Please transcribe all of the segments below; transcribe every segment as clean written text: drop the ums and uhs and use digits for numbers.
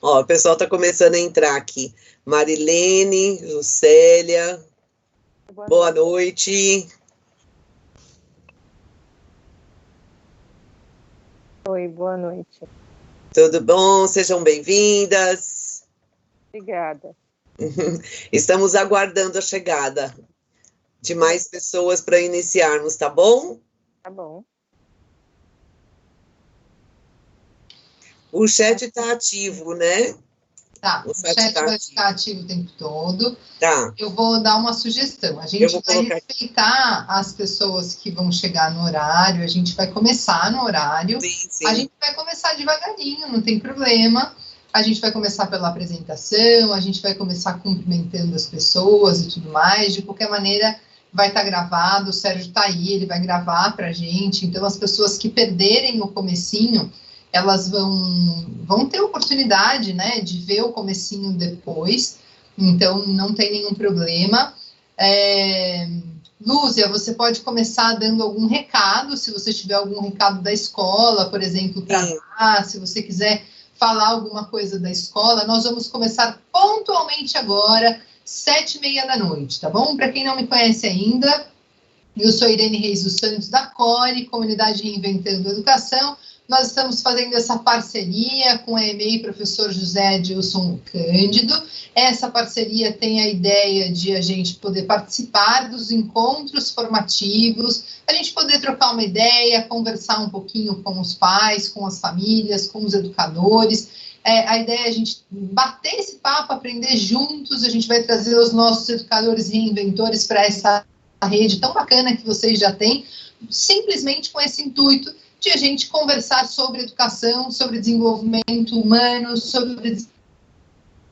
Ó, o pessoal está começando a entrar aqui. Marilene, Juscelia, boa noite. Oi, boa noite. Tudo bom? Sejam bem-vindas. Obrigada. Estamos aguardando a chegada de mais pessoas para iniciarmos, tá bom? Tá bom. O chat está ativo, né? Tá, o chat vai ficar ativo o tempo todo. Tá. Eu vou dar uma sugestão. A gente vai respeitar as pessoas que vão chegar no horário, a gente vai começar no horário. Sim. A gente vai começar devagarinho, não tem problema. A gente vai começar pela apresentação, a gente vai começar cumprimentando as pessoas e tudo mais. De qualquer maneira, vai estar gravado, o Sérgio está aí, ele vai gravar para a gente. Então, as pessoas que perderem o comecinho, elas vão ter oportunidade, né, de ver o comecinho depois, então não tem nenhum problema. Lúcia, você pode começar dando algum recado, se você tiver algum recado da escola, por exemplo, para dar, se você quiser falar alguma coisa da escola. Nós vamos começar pontualmente agora, 7h30 da noite, tá bom? Para quem não me conhece ainda, eu sou Irene Reis dos Santos, da CORE, Comunidade Reinventando Educação. Nós estamos fazendo essa parceria com a EMEI Professor José Edilson Cândido. Essa parceria tem a ideia de a gente poder participar dos encontros formativos, a gente poder trocar uma ideia, conversar um pouquinho com os pais, com as famílias, com os educadores. A ideia é a gente bater esse papo, aprender juntos, a gente vai trazer os nossos educadores reinventores para essa rede tão bacana que vocês já têm, simplesmente com esse intuito de a gente conversar sobre educação, sobre desenvolvimento humano, sobre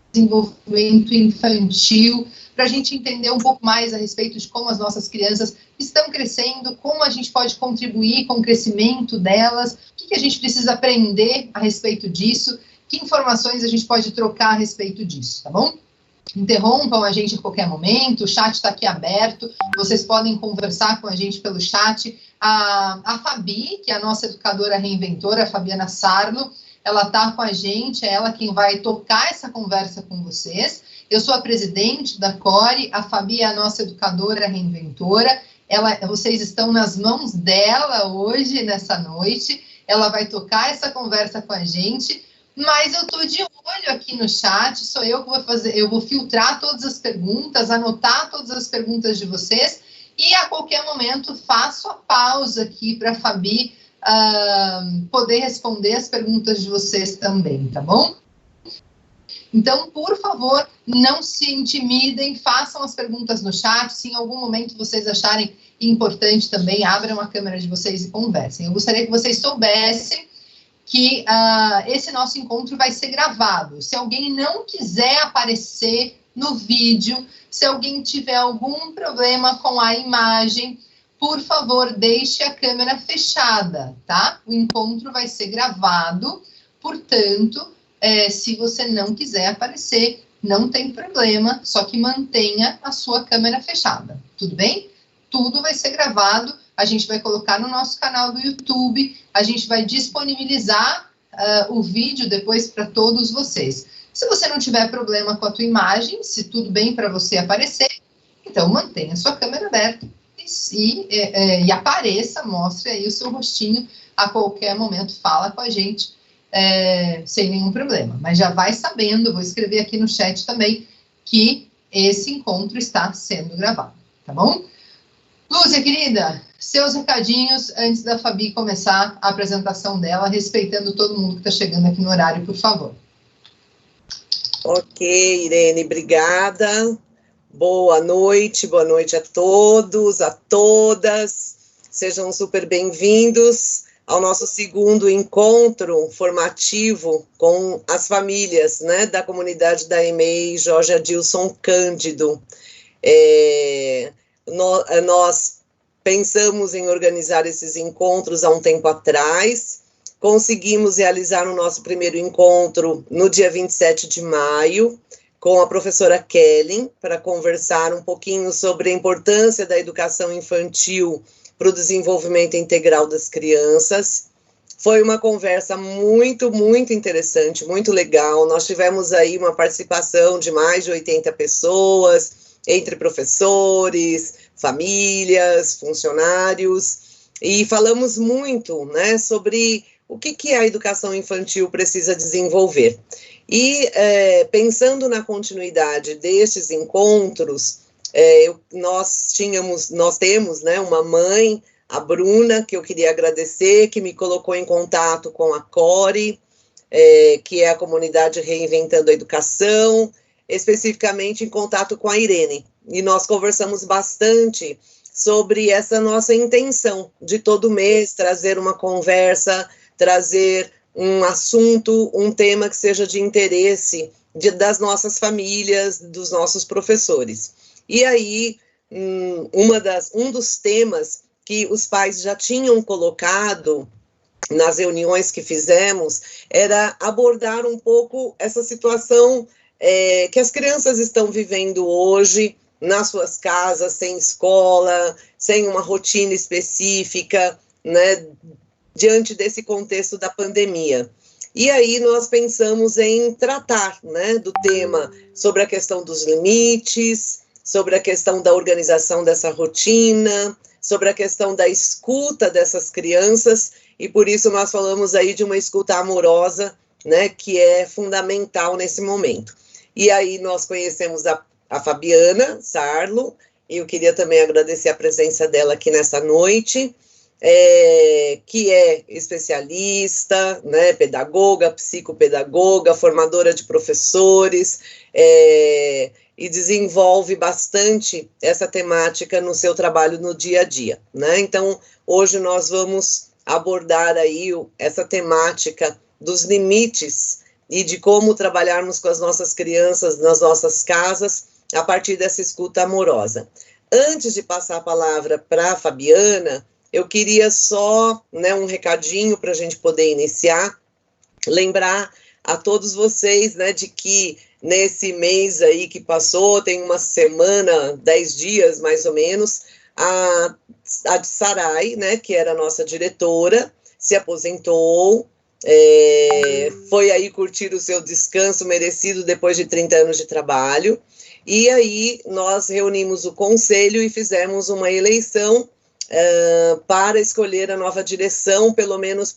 desenvolvimento infantil, para a gente entender um pouco mais a respeito de como as nossas crianças estão crescendo, como a gente pode contribuir com o crescimento delas, o que a gente precisa aprender a respeito disso, que informações a gente pode trocar a respeito disso, tá bom? Interrompam a gente a qualquer momento, o chat está aqui aberto, vocês podem conversar com a gente pelo chat. A Fabi, que é a nossa educadora reinventora, a Fabiana Sarlo, ela está com a gente, é ela quem vai tocar essa conversa com vocês. Eu sou a presidente da CORE, a Fabi é a nossa educadora reinventora, vocês estão nas mãos dela hoje, nessa noite, ela vai tocar essa conversa com a gente. Mas eu estou de olho aqui no chat, sou eu que vou fazer, eu vou filtrar todas as perguntas, anotar todas as perguntas de vocês, e a qualquer momento faço a pausa aqui para a Fabi poder responder as perguntas de vocês também, tá bom? Então, por favor, não se intimidem, façam as perguntas no chat, se em algum momento vocês acharem importante também, abram a câmera de vocês e conversem. Eu gostaria que vocês soubessem que esse nosso encontro vai ser gravado. Se alguém não quiser aparecer no vídeo, se alguém tiver algum problema com a imagem, por favor, deixe a câmera fechada, tá? O encontro vai ser gravado, portanto, se você não quiser aparecer, não tem problema, só que mantenha a sua câmera fechada, tudo bem? Tudo vai ser gravado, a gente vai colocar no nosso canal do YouTube, a gente vai disponibilizar o vídeo depois para todos vocês. Se você não tiver problema com a tua imagem, se tudo bem para você aparecer, então mantenha a sua câmera aberta e apareça, mostre aí o seu rostinho a qualquer momento, fala com a gente sem nenhum problema. Mas já vai sabendo, vou escrever aqui no chat também, que esse encontro está sendo gravado, tá bom? Lúcia, querida, seus recadinhos antes da Fabi começar a apresentação dela, respeitando todo mundo que está chegando aqui no horário, por favor. Ok, Irene, obrigada. Boa noite a todos, a todas. Sejam super bem-vindos ao nosso segundo encontro formativo com as famílias, né, da comunidade da EMEI Jorge Adilson Cândido. Nós pensamos em organizar esses encontros há um tempo atrás, conseguimos realizar o nosso primeiro encontro no dia 27 de maio, com a professora Kellen, para conversar um pouquinho sobre a importância da educação infantil para o desenvolvimento integral das crianças. Foi uma conversa muito, muito interessante, muito legal. Nós tivemos aí uma participação de mais de 80 pessoas, entre professores, famílias, funcionários, e falamos muito, né, sobre o que a educação infantil precisa desenvolver. E pensando na continuidade destes encontros, nós temos, né, uma mãe, a Bruna, que eu queria agradecer, que me colocou em contato com a CORE, que é a Comunidade Reinventando a Educação, especificamente em contato com a Irene. E nós conversamos bastante sobre essa nossa intenção de todo mês trazer uma conversa, trazer um assunto, um tema que seja de interesse das nossas famílias, dos nossos professores. E aí, um dos temas que os pais já tinham colocado nas reuniões que fizemos era abordar um pouco essa situação que as crianças estão vivendo hoje nas suas casas, sem escola, sem uma rotina específica, né, diante desse contexto da pandemia. E aí nós pensamos em tratar, né, do tema sobre a questão dos limites, sobre a questão da organização dessa rotina, sobre a questão da escuta dessas crianças, e por isso nós falamos aí de uma escuta amorosa, né, que é fundamental nesse momento. E aí nós conhecemos a Fabiana Sarlo, e eu queria também agradecer a presença dela aqui nessa noite, que é especialista, né, pedagoga, psicopedagoga, formadora de professores, e desenvolve bastante essa temática no seu trabalho no dia a dia, né? Então, hoje nós vamos abordar aí essa temática dos limites e de como trabalharmos com as nossas crianças nas nossas casas a partir dessa escuta amorosa. Antes de passar a palavra para a Fabiana, eu queria só, né, um recadinho para a gente poder iniciar, lembrar a todos vocês, né, de que nesse mês aí que passou, tem uma semana, 10 dias mais ou menos, a Sarai, né, que era a nossa diretora, se aposentou, foi aí curtir o seu descanso merecido depois de 30 anos de trabalho, e aí nós reunimos o conselho e fizemos uma eleição para escolher a nova direção, pelo menos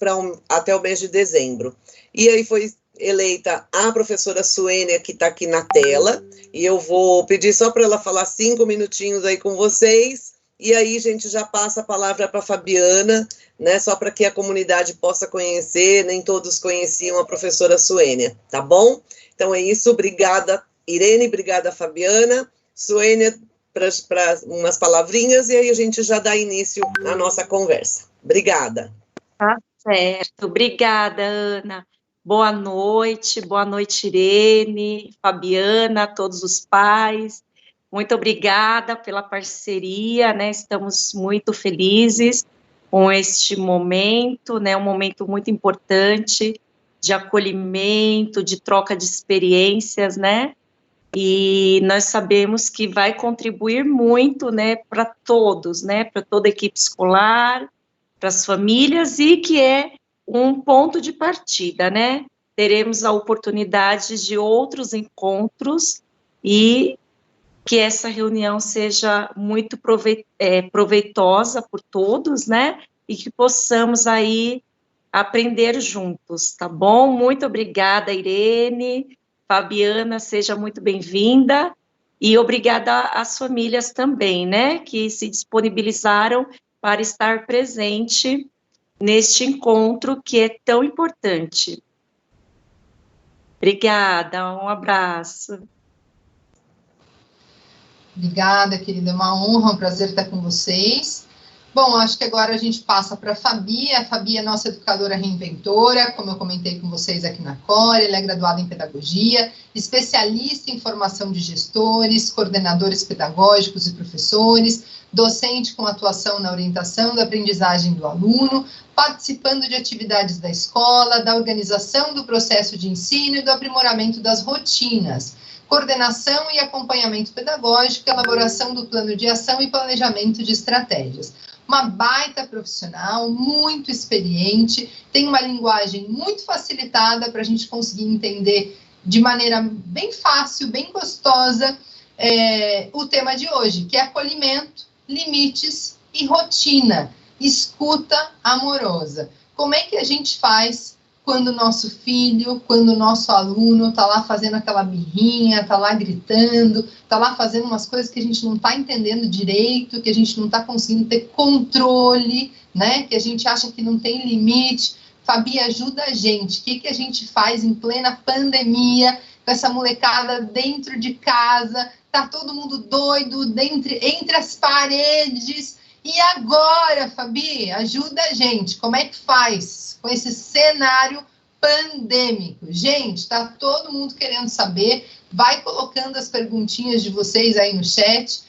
até o mês de dezembro. E aí foi eleita a professora Suênia, que está aqui na tela, e eu vou pedir só para ela falar 5 minutinhos aí com vocês, e aí a gente já passa a palavra para a Fabiana, né, só para que a comunidade possa conhecer, nem todos conheciam a professora Suênia, tá bom? Então é isso, obrigada Irene, obrigada Fabiana, Suênia, para umas palavrinhas, e aí a gente já dá início à nossa conversa. Obrigada. Tá certo, obrigada, Ana. Boa noite, Irene, Fabiana, todos os pais. Muito obrigada pela parceria, né? Estamos muito felizes com este momento, né? Um momento muito importante de acolhimento, de troca de experiências, né? E nós sabemos que vai contribuir muito, né, para todos, né, para toda a equipe escolar, para as famílias, e que é um ponto de partida, né? Teremos a oportunidade de outros encontros e que essa reunião seja muito proveitosa por todos, né? E que possamos aí aprender juntos, tá bom? Muito obrigada, Irene. Fabiana, seja muito bem-vinda, e obrigada às famílias também, né, que se disponibilizaram para estar presente neste encontro que é tão importante. Obrigada, um abraço. Obrigada, querida, é uma honra, um prazer estar com vocês. Bom, acho que agora a gente passa para a Fabi é nossa educadora reinventora, como eu comentei com vocês aqui na CORE, ela é graduada em pedagogia, especialista em formação de gestores, coordenadores pedagógicos e professores, docente com atuação na orientação da aprendizagem do aluno, participando de atividades da escola, da organização do processo de ensino e do aprimoramento das rotinas, coordenação e acompanhamento pedagógico, elaboração do plano de ação e planejamento de estratégias. uma baita profissional, muito experiente, tem uma linguagem muito facilitada para a gente conseguir entender de maneira bem fácil, bem gostosa, o tema de hoje, que é acolhimento, limites e rotina, escuta amorosa. Como é que a gente faz quando o nosso filho, quando o nosso aluno está lá fazendo aquela birrinha, está lá gritando, está lá fazendo umas coisas que a gente não está entendendo direito, que a gente não está conseguindo ter controle, né? Que a gente acha que não tem limite. Fabi, ajuda a gente. O que a gente faz em plena pandemia, com essa molecada dentro de casa, tá todo mundo doido, entre as paredes. E agora, Fabi, ajuda a gente. Como é que faz com esse cenário pandêmico? Gente, tá todo mundo querendo saber. Vai colocando as perguntinhas de vocês aí no chat.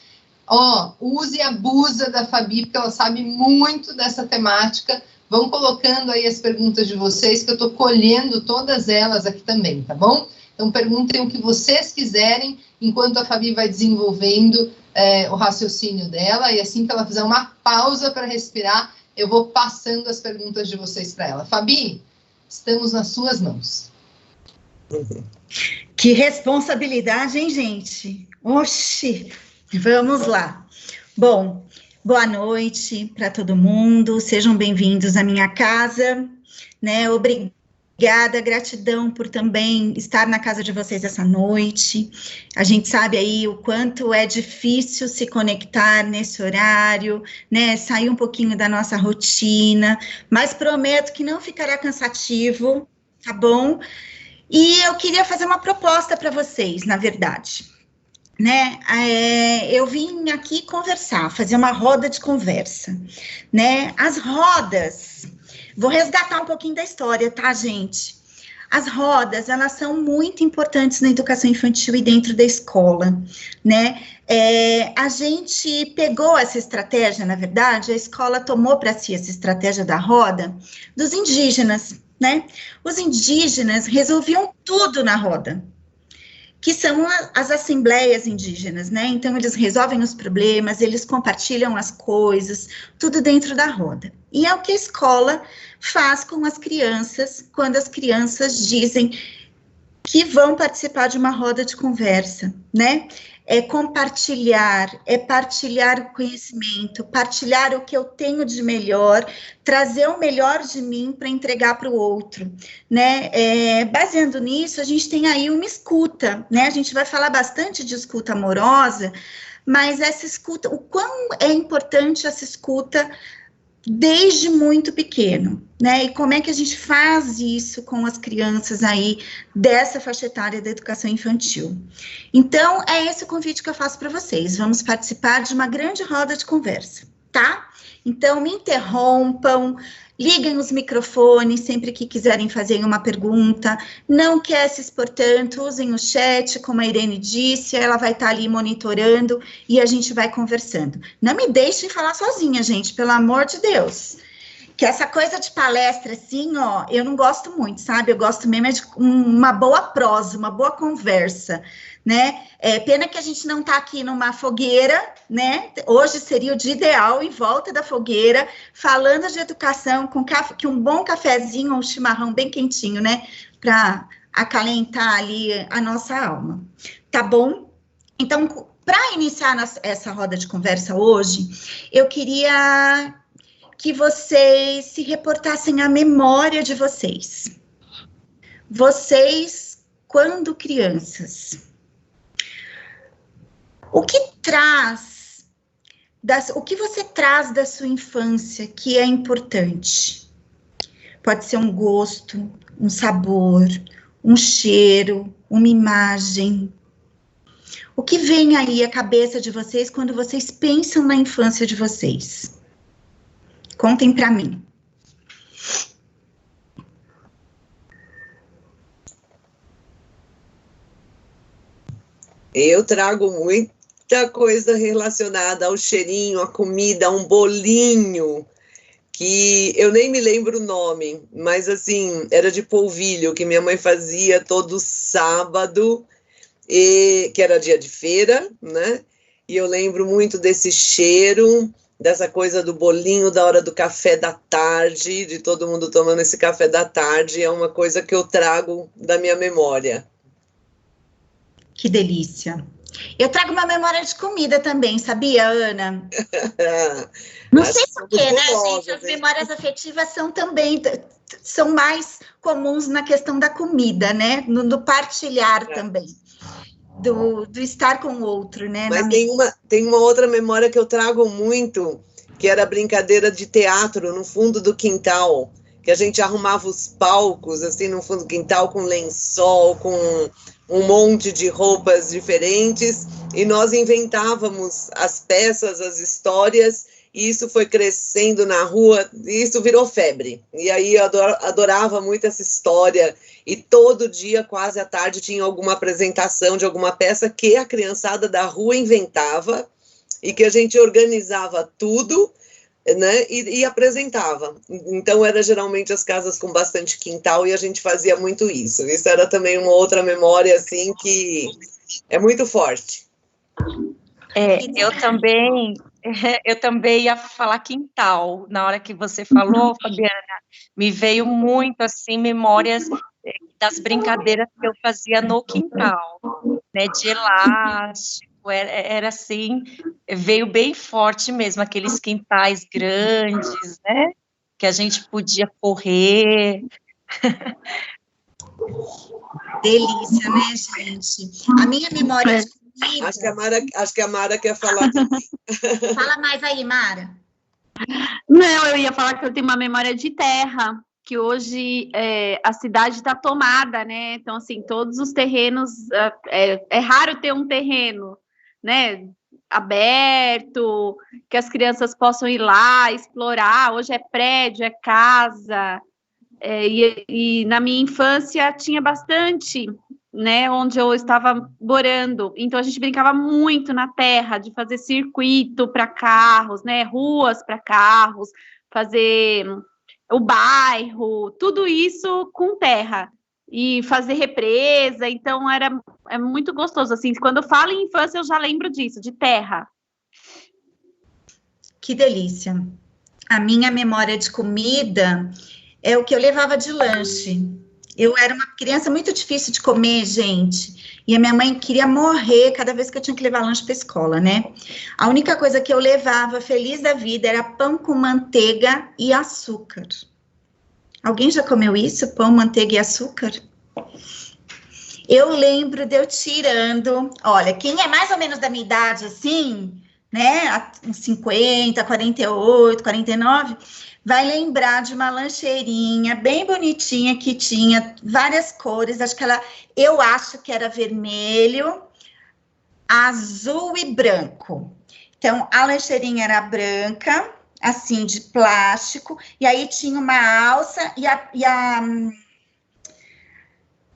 Use e abusa da Fabi, porque ela sabe muito dessa temática. Vão colocando aí as perguntas de vocês, que eu tô colhendo todas elas aqui também, tá bom? Então, perguntem o que vocês quiserem, enquanto a Fabi vai desenvolvendo o raciocínio dela, e assim que ela fizer uma pausa para respirar, eu vou passando as perguntas de vocês para ela. Fabi, estamos nas suas mãos. Que responsabilidade, hein, gente? Oxi, vamos lá. Bom, boa noite para todo mundo, sejam bem-vindos à minha casa, né? Obrigada, gratidão por também estar na casa de vocês essa noite. A gente sabe aí o quanto é difícil se conectar nesse horário, né? Sair um pouquinho da nossa rotina, mas prometo que não ficará cansativo, tá bom? E eu queria fazer uma proposta para vocês, na verdade, né? Eu vim aqui conversar, fazer uma roda de conversa, né? As rodas... Vou resgatar um pouquinho da história, tá, gente? As rodas, elas são muito importantes na educação infantil e dentro da escola, né? A gente pegou essa estratégia, na verdade, a escola tomou para si essa estratégia da roda dos indígenas, né? Os indígenas resolviam tudo na roda, que são as assembleias indígenas, né? Então, eles resolvem os problemas, eles compartilham as coisas, tudo dentro da roda. E é o que a escola faz com as crianças, quando as crianças dizem que vão participar de uma roda de conversa, né? É compartilhar, é partilhar o conhecimento, partilhar o que eu tenho de melhor, trazer o melhor de mim para entregar para o outro, né? Baseando nisso, a gente tem aí uma escuta, né? A gente vai falar bastante de escuta amorosa, mas essa escuta, o quão é importante essa escuta desde muito pequeno, né? E como é que a gente faz isso com as crianças aí dessa faixa etária da educação infantil? Então, é esse o convite que eu faço para vocês. Vamos participar de uma grande roda de conversa, tá? Então, me interrompam, liguem os microfones sempre que quiserem fazer uma pergunta. Não quer se expor tanto, usem o chat, como a Irene disse, ela vai estar ali monitorando e a gente vai conversando. Não me deixem falar sozinha, gente, pelo amor de Deus. Que essa coisa de palestra, assim, eu não gosto muito, sabe? Eu gosto mesmo de uma boa prosa, uma boa conversa, né? Pena que a gente não está aqui numa fogueira, né? Hoje seria o dia ideal, em volta da fogueira, falando de educação, com um bom cafezinho, um chimarrão bem quentinho, né? Para acalentar ali a nossa alma, tá bom? Então, para iniciar essa roda de conversa hoje, eu queria que vocês se reportassem à memória de vocês. Vocês, quando crianças, o que você traz da sua infância que é importante? Pode ser um gosto, um sabor, um cheiro, uma imagem. O que vem aí à cabeça de vocês quando vocês pensam na infância de vocês? Contem para mim. Eu trago muita coisa relacionada ao cheirinho, à comida, a um bolinho, que eu nem me lembro o nome, mas assim, era de polvilho, que minha mãe fazia todo sábado, que era dia de feira, né? E eu lembro muito desse cheiro, dessa coisa do bolinho da hora do café da tarde, de todo mundo tomando esse café da tarde, é uma coisa que eu trago da minha memória. Que delícia. Eu trago uma memória de comida também, sabia, Ana? Não sei porquê, né, gente? As memórias afetivas são também, são mais comuns na questão da comida, né? No partilhar também. Do estar com o outro, né? Mas tem uma outra memória que eu trago muito, que era a brincadeira de teatro no fundo do quintal, que a gente arrumava os palcos, assim, no fundo do quintal, com lençol, com um monte de roupas diferentes, e nós inventávamos as peças, as histórias, e isso foi crescendo na rua, e isso virou febre. E aí eu adorava muito essa história, e todo dia, quase à tarde, tinha alguma apresentação de alguma peça que a criançada da rua inventava, e que a gente organizava tudo, né, e apresentava. Então, era geralmente as casas com bastante quintal, e a gente fazia muito isso. Isso era também uma outra memória, assim, que é muito forte. Eu também ia falar quintal. Na hora que você falou, Fabiana, me veio muito, assim, memórias das brincadeiras que eu fazia no quintal, né, de elástico, era assim, veio bem forte mesmo, aqueles quintais grandes, né, que a gente podia correr. Delícia, né, gente? A minha memória de comida... Acho que a Mara quer falar também. Fala mais aí, Mara. Não, eu ia falar que eu tenho uma memória de terra, que hoje a cidade está tomada, né? Então, assim, todos os terrenos... É raro ter um terreno, né, aberto, que as crianças possam ir lá, explorar. Hoje é prédio, é casa... E na minha infância tinha bastante, né, onde eu estava morando, então a gente brincava muito na terra, de fazer circuito para carros, né, ruas para carros, fazer o bairro, tudo isso com terra, e fazer represa, então é muito gostoso, assim, quando eu falo em infância eu já lembro disso, de terra. Que delícia. A minha memória de comida... é o que eu levava de lanche. Eu era uma criança muito difícil de comer, gente. E a minha mãe queria morrer cada vez que eu tinha que levar lanche para a escola, né? A única coisa que eu levava, feliz da vida, era pão com manteiga e açúcar. Alguém já comeu isso? Pão, manteiga e açúcar? Eu lembro de eu tirando... Olha, quem é mais ou menos da minha idade, assim, né? Uns 50, 48, 49... vai lembrar de uma lancheirinha bem bonitinha que tinha várias cores, eu acho que era vermelho, azul e branco. Então, a lancheirinha era branca, assim, de plástico, e aí tinha uma alça e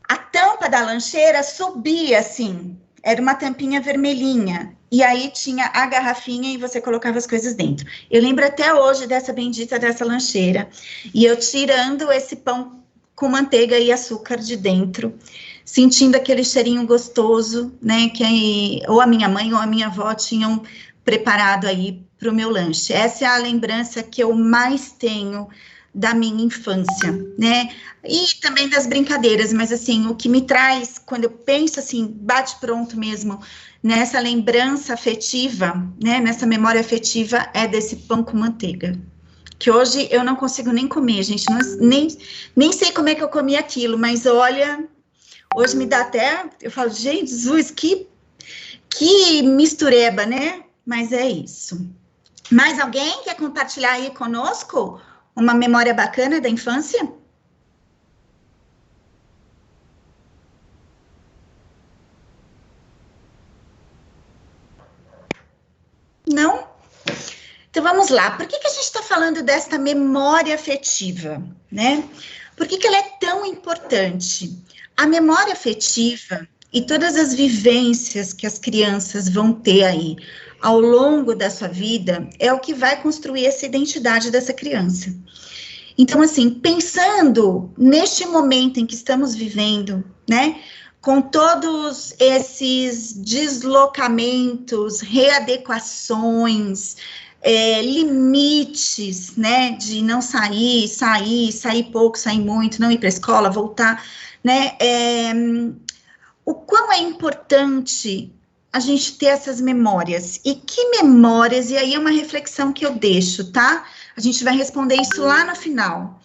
a tampa da lancheira subia, assim, era uma tampinha vermelhinha. E aí tinha a garrafinha e você colocava as coisas dentro. Eu lembro até hoje dessa bendita dessa lancheira. E eu tirando esse pão com manteiga e açúcar de dentro, sentindo aquele cheirinho gostoso, né? Que ou a minha mãe ou a minha avó tinham preparado aí para o meu lanche. Essa é a lembrança que eu mais tenho da minha infância, né? E também das brincadeiras, mas assim, o que me traz, quando eu penso assim, bate pronto mesmo, nessa lembrança afetiva, né, nessa memória afetiva, é desse pão com manteiga, que hoje eu não consigo nem comer, gente, nem sei como é que eu comi aquilo, mas olha, hoje me dá até, eu falo, gente, Jesus, que mistureba, né, mas é isso. Mais alguém quer compartilhar aí conosco uma memória bacana da infância? Não? Então, vamos lá. Por que a gente está falando desta memória afetiva, né? Por que ela é tão importante? A memória afetiva e todas as vivências que as crianças vão ter aí ao longo da sua vida é o que vai construir essa identidade dessa criança. Então, assim, pensando neste momento em que estamos vivendo, né? Com todos esses deslocamentos, readequações, limites, né, de não sair pouco, sair muito, não ir para a escola, voltar, né, o quão é importante a gente ter essas memórias, e que memórias, e aí é uma reflexão que eu deixo, tá? A gente vai responder isso lá no final.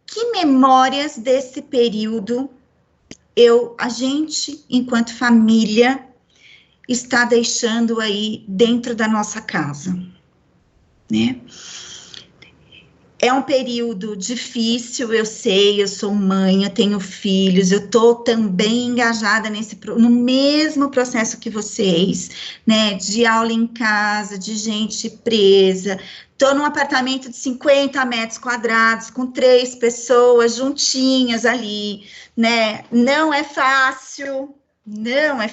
Que memórias desse período a gente, enquanto família, está deixando aí dentro da nossa casa, né? É um período difícil, eu sei, eu sou mãe, eu tenho filhos, eu estou também engajada no mesmo processo que vocês, né, de aula em casa, de gente presa, estou num apartamento de 50 metros quadrados, com 3 pessoas juntinhas ali, né, não é fácil, né, mas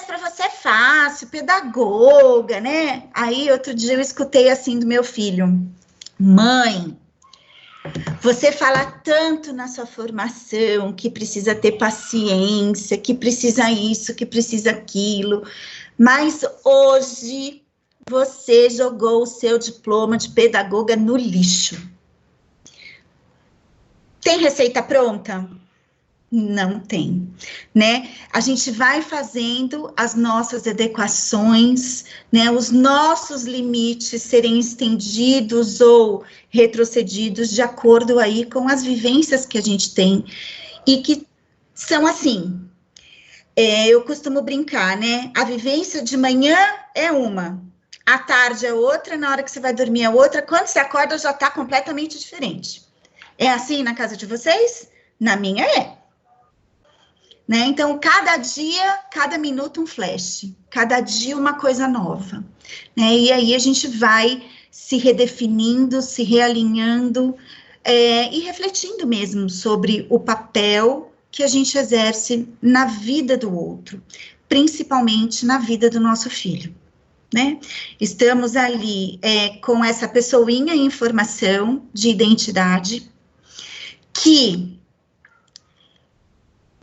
para você é fácil, pedagoga, né? Aí, outro dia eu escutei assim do meu filho: mãe, você fala tanto na sua formação, que precisa ter paciência, que precisa isso, que precisa aquilo, mas hoje você jogou o seu diploma de pedagoga no lixo. Tem receita pronta? Não tem, né? A gente vai fazendo as nossas adequações, né? Os nossos limites serem estendidos ou retrocedidos de acordo aí com as vivências que a gente tem e que são assim. Eu costumo brincar, né? A vivência de manhã é uma, à tarde é outra, na hora que você vai dormir é outra, quando você acorda já está completamente diferente. É assim na casa de vocês? Na minha é. Né? Então, cada dia, cada minuto um flash, cada dia uma coisa nova, né? E aí a gente vai se redefinindo, se realinhando e refletindo mesmo sobre o papel que a gente exerce na vida do outro, principalmente na vida do nosso filho, né? Estamos ali com essa pessoinha em formação de identidade que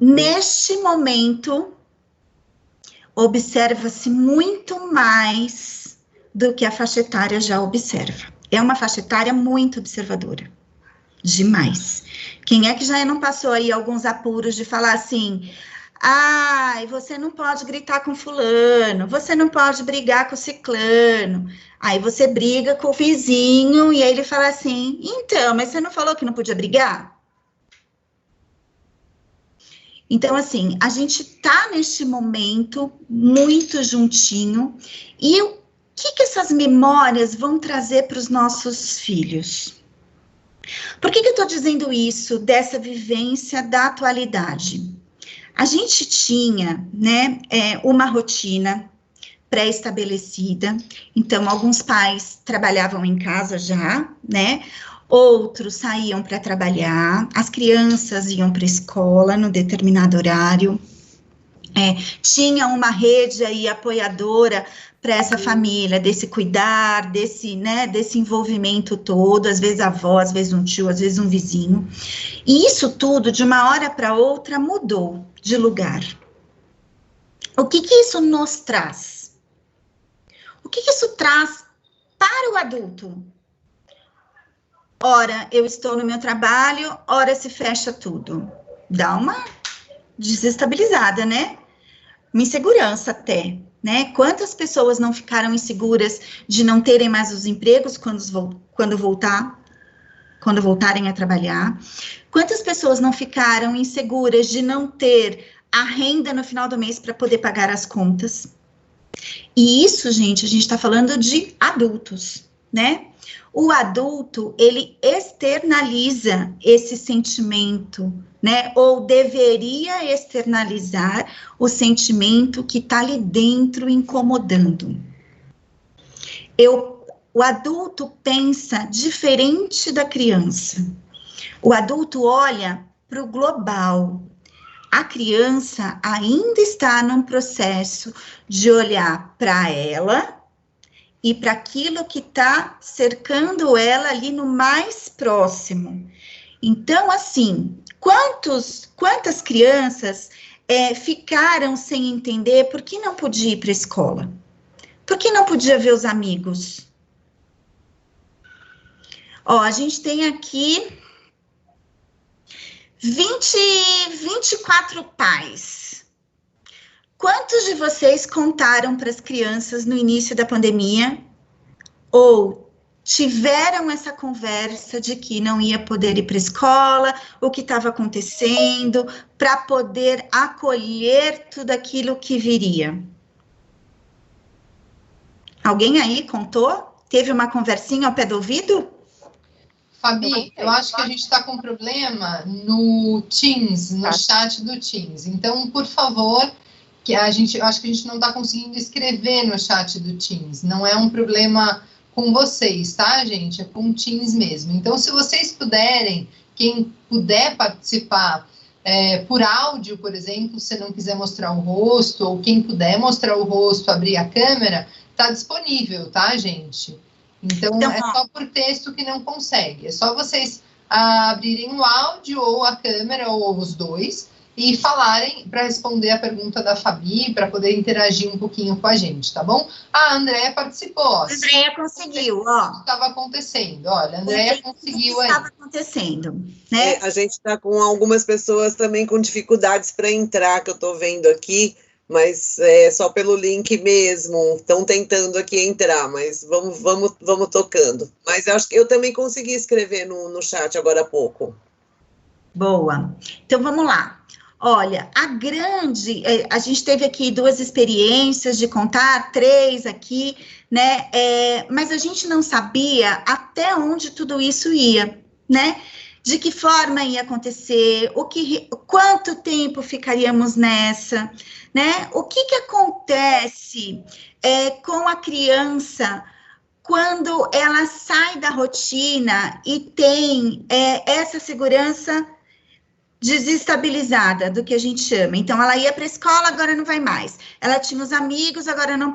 neste momento, observa-se muito mais do que a faixa etária já observa. É uma faixa etária muito observadora, demais. Quem é que já não passou aí alguns apuros de falar assim: ai, você não pode gritar com fulano, você não pode brigar com ciclano. Aí você briga com o vizinho e aí ele fala assim: então, mas você não falou que não podia brigar? Então, assim, a gente tá neste momento muito juntinho, e o que essas memórias vão trazer para os nossos filhos? Por que eu tô dizendo isso, dessa vivência da atualidade? A gente tinha, né, uma rotina pré-estabelecida, então alguns pais trabalhavam em casa já, né, outros saíam para trabalhar, as crianças iam para a escola no determinado horário, tinha uma rede aí apoiadora para essa família, desse cuidar, desse envolvimento todo, às vezes a avó, às vezes um tio, às vezes um vizinho, e isso tudo, de uma hora para outra, mudou de lugar. O que isso nos traz? O que isso traz para o adulto? Ora, eu estou no meu trabalho, ora se fecha tudo. Dá uma desestabilizada, né? Uma insegurança até, né? Quantas pessoas não ficaram inseguras de não terem mais os empregos quando voltarem a trabalhar? Quantas pessoas não ficaram inseguras de não ter a renda no final do mês para poder pagar as contas? E isso, gente, a gente está falando de adultos, né? O adulto, ele externaliza esse sentimento, né? Ou deveria externalizar o sentimento que está ali dentro incomodando. O adulto pensa diferente da criança. O adulto olha para o global. A criança ainda está num processo de olhar para ela e para aquilo que está cercando ela ali no mais próximo. Então, assim, quantas crianças ficaram sem entender por que não podia ir para a escola? Por que não podia ver os amigos? Ó, a gente tem aqui 24 pais. Quantos de vocês contaram para as crianças no início da pandemia ou tiveram essa conversa de que não ia poder ir para a escola, o que estava acontecendo, para poder acolher tudo aquilo que viria? Alguém aí contou? Teve uma conversinha ao pé do ouvido? Fabi, eu acho que a gente está com problema no Teams, no chat do Teams. Então, por favor, eu acho que a gente não está conseguindo escrever no chat do Teams. Não é um problema com vocês, tá, gente? É com o Teams mesmo. Então, se vocês puderem, quem puder participar por áudio, por exemplo, se não quiser mostrar o rosto, ou quem puder mostrar o rosto, abrir a câmera, está disponível, tá, gente? Então, é só por texto que não consegue. É só vocês abrirem o áudio ou a câmera, ou os dois, e falarem para responder a pergunta da Fabi, para poder interagir um pouquinho com a gente, tá bom? A Andréia participou. Ó. A Andréia conseguiu, ó. O que estava acontecendo? Olha, a Andréia conseguiu aí. O que estava acontecendo, né? A gente está com algumas pessoas também com dificuldades para entrar, que eu estou vendo aqui, mas é só pelo link mesmo. Estão tentando aqui entrar, mas vamos tocando. Mas acho que eu também consegui escrever no chat agora há pouco. Boa. Então, vamos lá. Olha, a gente teve aqui 2 experiências de contar, 3 aqui, né? Mas a gente não sabia até onde tudo isso ia, né? De que forma ia acontecer, quanto tempo ficaríamos nessa, né? O que acontece com a criança quando ela sai da rotina e tem essa segurança desestabilizada, do que a gente chama. Então, ela ia para a escola, agora não vai mais. Ela tinha os amigos, agora não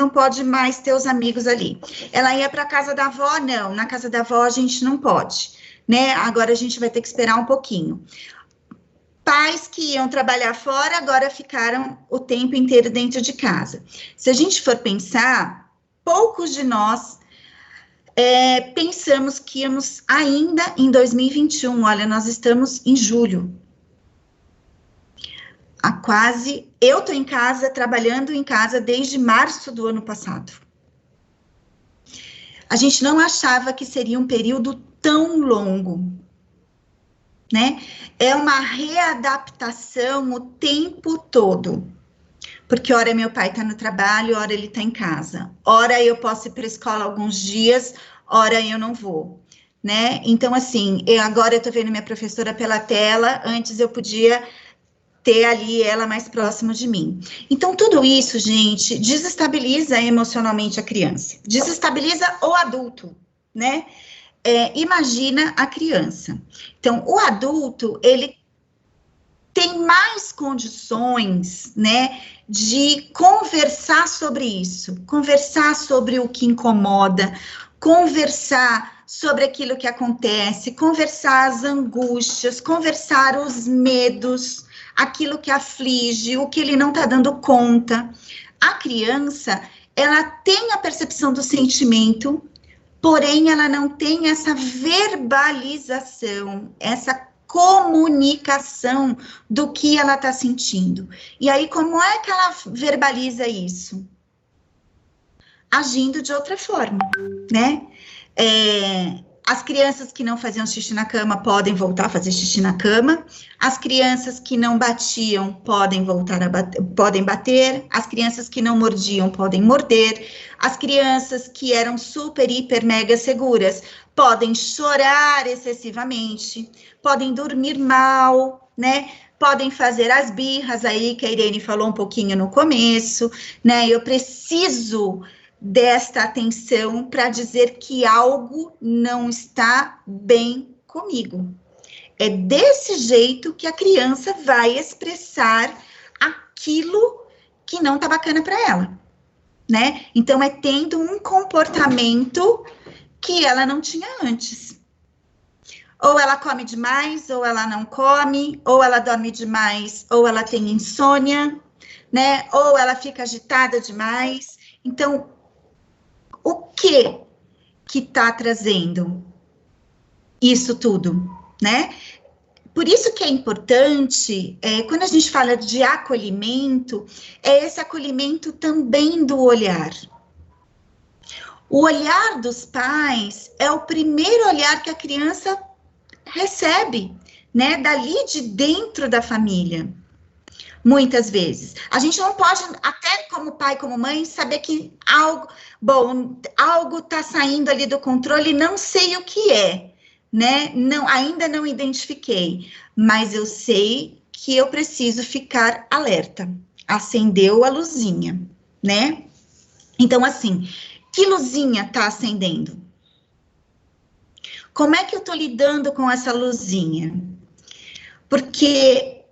pode mais ter os amigos ali. Ela ia para a casa da avó, não. Na casa da avó a gente não pode, né? Agora a gente vai ter que esperar um pouquinho. Pais que iam trabalhar fora, agora ficaram o tempo inteiro dentro de casa. Se a gente for pensar, poucos de nós pensamos que íamos ainda em 2021, olha, nós estamos em julho. Eu estou em casa, trabalhando em casa desde março do ano passado. A gente não achava que seria um período tão longo, né? É uma readaptação o tempo todo. Porque ora meu pai está no trabalho, ora ele está em casa. Ora eu posso ir para a escola alguns dias, ora eu não vou, né? Então, assim, agora eu estou vendo minha professora pela tela, antes eu podia ter ali ela mais próximo de mim. Então, tudo isso, gente, desestabiliza emocionalmente a criança. Desestabiliza o adulto, né? Imagina a criança. Então, o adulto, ele tem mais condições, né, de conversar sobre isso, conversar sobre o que incomoda, conversar sobre aquilo que acontece, conversar as angústias, conversar os medos, aquilo que aflige, o que ele não está dando conta. A criança, ela tem a percepção do sentimento, porém ela não tem essa verbalização, essa comunicação do que ela está sentindo. E aí, como é que ela verbaliza isso? Agindo de outra forma, né? As crianças que não faziam xixi na cama podem voltar a fazer xixi na cama. As crianças que não batiam podem voltar a podem bater. As crianças que não mordiam podem morder. As crianças que eram super, hiper, mega seguras podem chorar excessivamente, podem dormir mal, né? Podem fazer as birras aí, que a Irene falou um pouquinho no começo, né? Eu preciso desta atenção para dizer que algo não está bem comigo. É desse jeito que a criança vai expressar aquilo que não tá bacana para ela, né? Então, é tendo um comportamento que ela não tinha antes. Ou ela come demais, ou ela não come, ou ela dorme demais, ou ela tem insônia, né? Ou ela fica agitada demais. Então, o que está trazendo isso tudo, né? Por isso que é importante, quando a gente fala de acolhimento, é esse acolhimento também do olhar. O olhar dos pais é o primeiro olhar que a criança recebe, né? Dali de dentro da família. Muitas vezes. A gente não pode, até como pai, como mãe, saber que algo está saindo ali do controle, não sei o que é, né? Não, ainda não identifiquei, mas eu sei que eu preciso ficar alerta. Acendeu a luzinha, né? Então, assim, que luzinha está acendendo? Como é que eu estou lidando com essa luzinha? Porque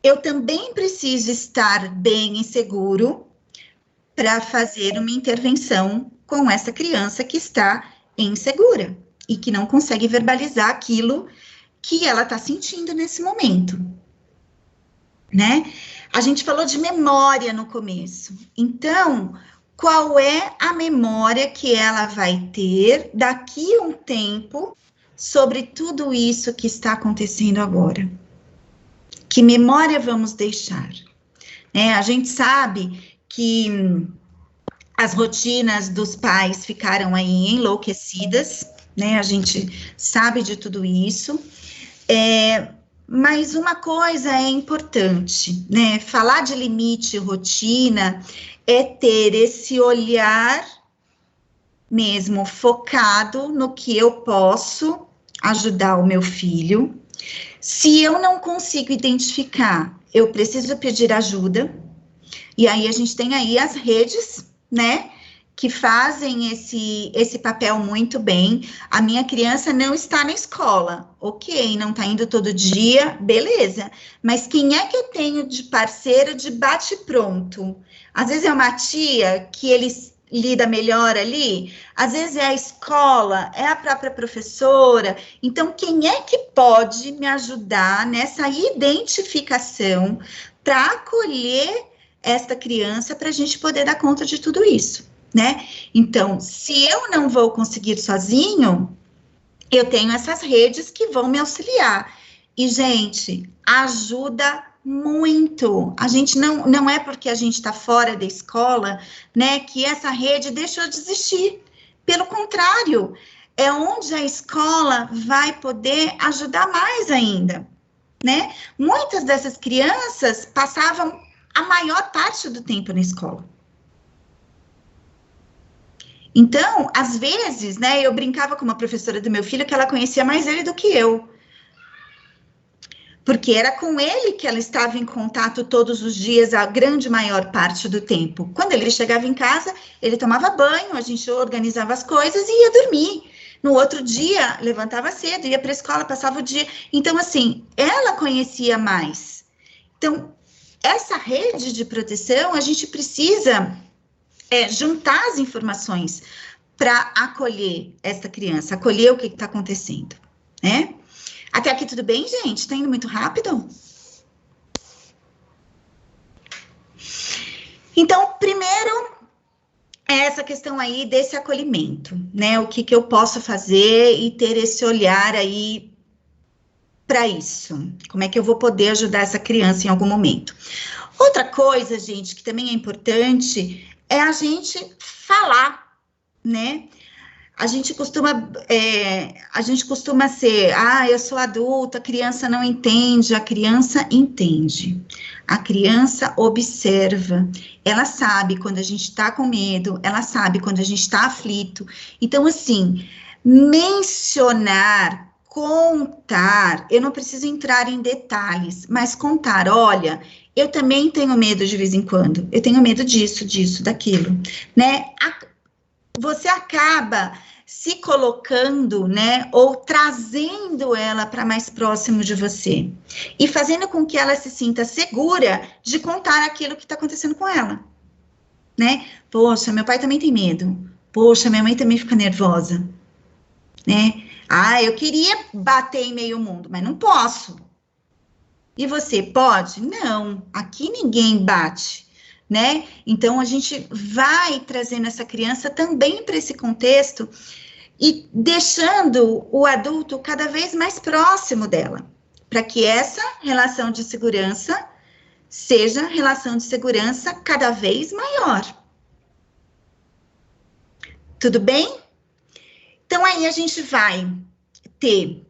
eu também preciso estar bem e seguro para fazer uma intervenção com essa criança que está insegura e que não consegue verbalizar aquilo que ela está sentindo nesse momento, né? A gente falou de memória no começo. Então, qual é a memória que ela vai ter daqui a um tempo sobre tudo isso que está acontecendo agora? Que memória vamos deixar? A gente sabe que as rotinas dos pais ficaram aí enlouquecidas, né? A gente sabe de tudo isso. Mas uma coisa é importante, né? Falar de limite e rotina é ter esse olhar mesmo focado no que eu posso ajudar o meu filho. Se eu não consigo identificar, eu preciso pedir ajuda, e aí a gente tem aí as redes, né, que fazem esse papel muito bem. A minha criança não está na escola, ok, não está indo todo dia, beleza, mas quem é que eu tenho de parceiro de bate-pronto? Às vezes é uma tia que eles lida melhor ali, às vezes é a escola, é a própria professora. Então, quem é que pode me ajudar nessa identificação para acolher esta criança, para a gente poder dar conta de tudo isso, né? Então, se eu não vou conseguir sozinho, eu tenho essas redes que vão me auxiliar. E, gente, ajuda muito. A gente não é porque a gente está fora da escola, né, que essa rede deixou de existir. Pelo contrário, é onde a escola vai poder ajudar mais ainda, né? Muitas dessas crianças passavam a maior parte do tempo na escola. Então, às vezes, né, eu brincava com uma professora do meu filho que ela conhecia mais ele do que eu. Porque era com ele que ela estava em contato todos os dias, a grande maior parte do tempo. Quando ele chegava em casa, ele tomava banho, a gente organizava as coisas e ia dormir. No outro dia, levantava cedo, ia para a escola, passava o dia. Então, assim, ela conhecia mais. Então, essa rede de proteção, a gente precisa juntar as informações para acolher essa criança, acolher o que está acontecendo, né? Até aqui tudo bem, gente? Tá indo muito rápido? Então, primeiro, é essa questão aí desse acolhimento, né? O que eu posso fazer e ter esse olhar aí para isso. Como é que eu vou poder ajudar essa criança em algum momento? Outra coisa, gente, que também é importante, é a gente falar, né? A gente costuma ser, eu sou adulta, a criança não entende. A criança entende, a criança observa, ela sabe quando a gente está com medo, ela sabe quando a gente está aflito. Então, assim, mencionar, contar, eu não preciso entrar em detalhes, mas contar, olha, eu também tenho medo de vez em quando, eu tenho medo disso, daquilo, né? Você acaba se colocando, né, ou trazendo ela para mais próximo de você e fazendo com que ela se sinta segura de contar aquilo que está acontecendo com ela, né? Poxa, meu pai também tem medo. Poxa, minha mãe também fica nervosa, né? Eu queria bater em meio mundo, mas não posso. E você pode? Não, aqui ninguém bate, né? Então, a gente vai trazendo essa criança também para esse contexto e deixando o adulto cada vez mais próximo dela, para que essa relação de segurança seja relação de segurança cada vez maior. Tudo bem? Então, aí a gente vai ter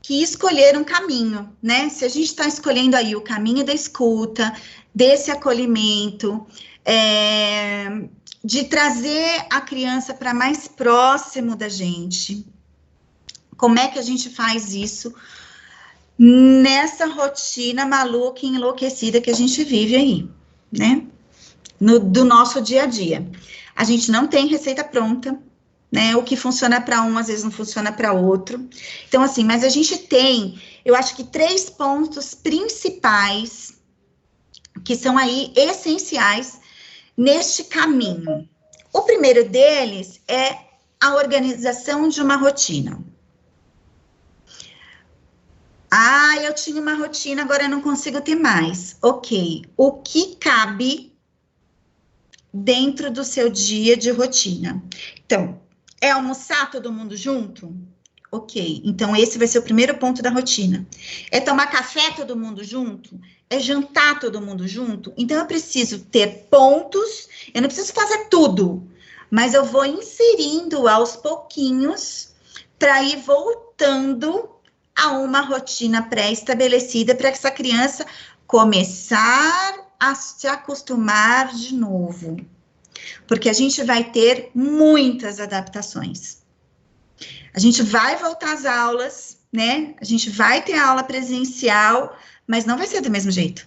que escolher um caminho, né? Se a gente está escolhendo aí o caminho da escuta, desse acolhimento, de trazer a criança para mais próximo da gente, como é que a gente faz isso nessa rotina maluca e enlouquecida que a gente vive aí, né? Do nosso dia a dia. A gente não tem receita pronta, né? O que funciona para um, às vezes não funciona para outro. Então, assim, mas a gente tem, eu acho que 3 pontos principais que são aí essenciais neste caminho. O primeiro deles é a organização de uma rotina. Ah, eu tinha uma rotina, agora eu não consigo ter mais. Ok, o que cabe dentro do seu dia de rotina? Então, é almoçar todo mundo junto? Ok, então esse vai ser o primeiro ponto da rotina. É tomar café todo mundo junto? É jantar todo mundo junto? Então eu preciso ter pontos, eu não preciso fazer tudo, mas eu vou inserindo aos pouquinhos para ir voltando a uma rotina pré-estabelecida para que essa criança começar a se acostumar de novo. Porque a gente vai ter muitas adaptações. A gente vai voltar às aulas, né? A gente vai ter aula presencial, mas não vai ser do mesmo jeito.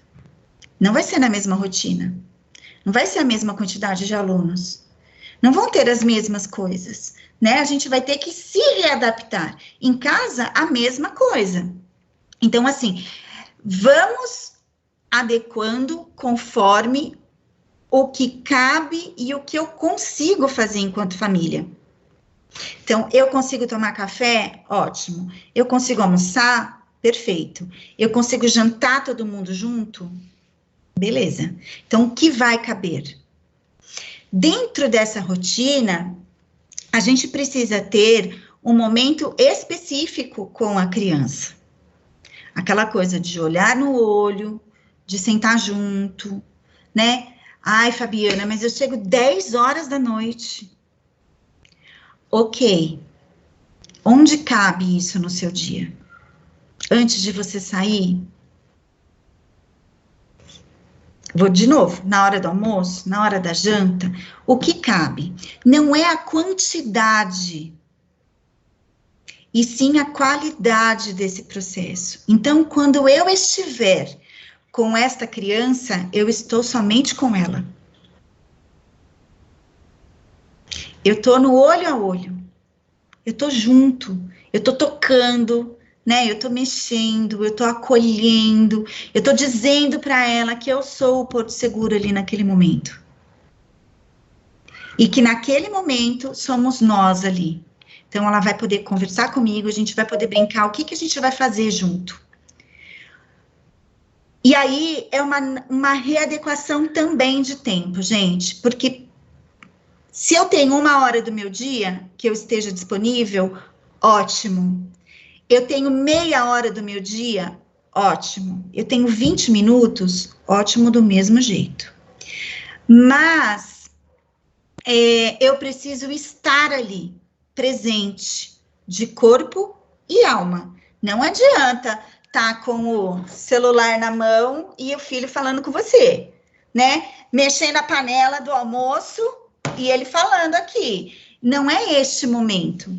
Não vai ser na mesma rotina. Não vai ser a mesma quantidade de alunos. Não vão ter as mesmas coisas, né? A gente vai ter que se readaptar. Em casa, a mesma coisa. Então, assim, vamos adequando conforme o que cabe e o que eu consigo fazer enquanto família. Então, eu consigo tomar café? Ótimo. Eu consigo almoçar? Perfeito. Eu consigo jantar todo mundo junto? Beleza. Então, o que vai caber? Dentro dessa rotina, a gente precisa ter um momento específico com a criança. Aquela coisa de olhar no olho, de sentar junto, né? Ai, Fabiana, mas eu chego 10 horas da noite. Ok. Onde cabe isso no seu dia? Antes de você sair? Vou de novo, na hora do almoço, na hora da janta, o que cabe? Não é a quantidade, e sim a qualidade desse processo. Então, quando eu estiver com esta criança, eu estou somente com ela. Eu estou no olho a olho. Eu estou junto. Eu estou tocando, né? Eu estou mexendo, eu estou acolhendo. Eu estou dizendo para ela que eu sou o porto seguro ali naquele momento. E que naquele momento somos nós ali. Então, ela vai poder conversar comigo, a gente vai poder brincar. O que que a gente vai fazer junto? E aí, é uma readequação também de tempo, gente, porque se eu tenho 1 hora do meu dia que eu esteja disponível, ótimo. Eu tenho meia hora do meu dia, ótimo. Eu tenho 20 minutos, ótimo do mesmo jeito. Mas, eu preciso estar ali, presente, de corpo e alma. Não adianta tá com o celular na mão e o filho falando com você, né? Mexendo a panela do almoço e ele falando aqui. Não é este momento,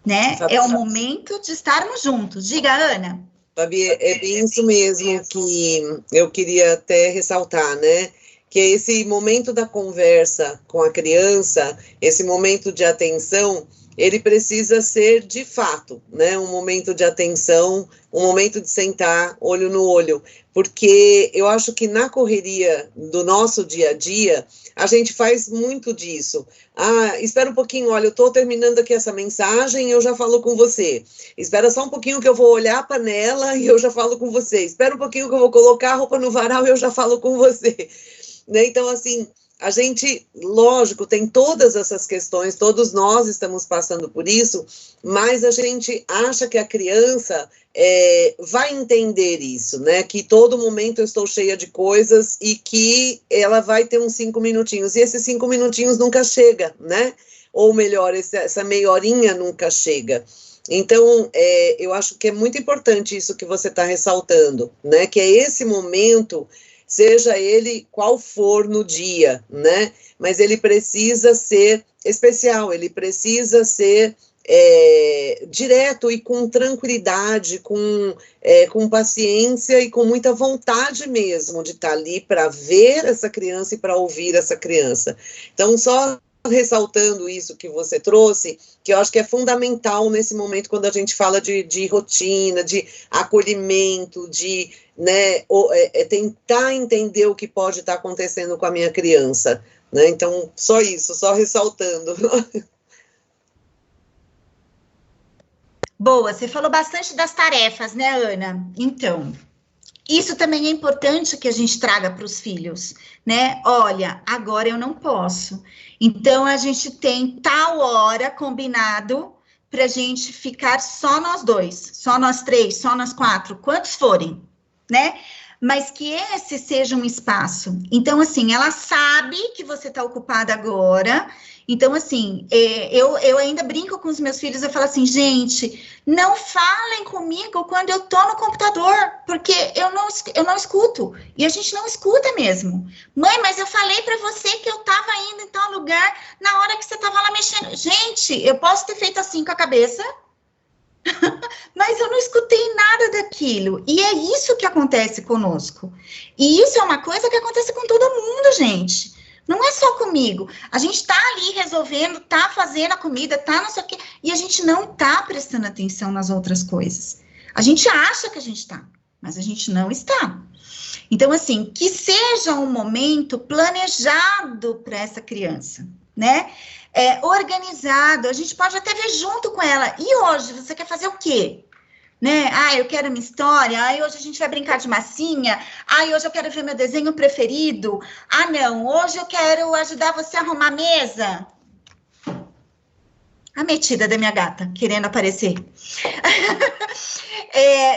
né? É o momento de estarmos juntos. Diga, Ana. Fabi, é bem isso mesmo que eu queria até ressaltar, né? Que é esse momento da conversa com a criança, esse momento de atenção, ele precisa ser, de fato, né, um momento de atenção, um momento de sentar olho no olho, porque eu acho que na correria do nosso dia a dia, a gente faz muito disso. Ah, espera um pouquinho, olha, eu estou terminando aqui essa mensagem e eu já falo com você. Espera só um pouquinho que eu vou olhar a panela e eu já falo com você. Espera um pouquinho que eu vou colocar a roupa no varal e eu já falo com você. Né? Então, assim, a gente, lógico, tem todas essas questões, todos nós estamos passando por isso, mas a gente acha que a criança vai entender isso, né? Que todo momento eu estou cheia de coisas e que ela vai ter uns 5 minutinhos. E esses 5 minutinhos nunca chega, né? Ou melhor, essa meia horinha nunca chega. Então, eu acho que é muito importante isso que você está ressaltando, né? Que é esse momento, seja ele qual for no dia, né? Mas ele precisa ser especial, ele precisa ser direto e com tranquilidade, com paciência e com muita vontade mesmo de estar ali para ver essa criança e para ouvir essa criança. Então, só ressaltando isso que você trouxe, que eu acho que é fundamental nesse momento quando a gente fala de rotina, de acolhimento, de tentar entender o que pode estar acontecendo com a minha criança, né? Então, só isso, só ressaltando. Boa, você falou bastante das tarefas, né, Ana? Então, isso também é importante que a gente traga para os filhos, né? Olha, agora eu não posso. Então, a gente tem tal hora combinado para a gente ficar só nós dois, só nós três, só nós quatro, quantos forem, né? Mas que esse seja um espaço. Então, assim, ela sabe que você está ocupada agora. Então, assim, eu ainda brinco com os meus filhos, eu falo assim, gente, não falem comigo quando eu tô no computador, porque eu não escuto. E a gente não escuta mesmo. Mãe, mas eu falei para você que eu tava indo em tal lugar na hora que você tava lá mexendo. Gente, eu posso ter feito assim com a cabeça, mas eu não escutei nada daquilo. E é isso que acontece conosco. E isso é uma coisa que acontece com todo mundo, gente. Não é só comigo. A gente tá ali resolvendo, tá fazendo a comida, tá não sei o quê, e a gente não tá prestando atenção nas outras coisas. A gente acha que a gente tá, mas a gente não está. Então, assim, que seja um momento planejado para essa criança, né? Organizado, a gente pode até ver junto com ela. E hoje, você quer fazer o quê? Né? Ah, eu quero uma história. Ah, hoje a gente vai brincar de massinha. Ah, hoje eu quero ver meu desenho preferido. Ah, não, hoje eu quero ajudar você a arrumar a mesa. A metida da minha gata, querendo aparecer.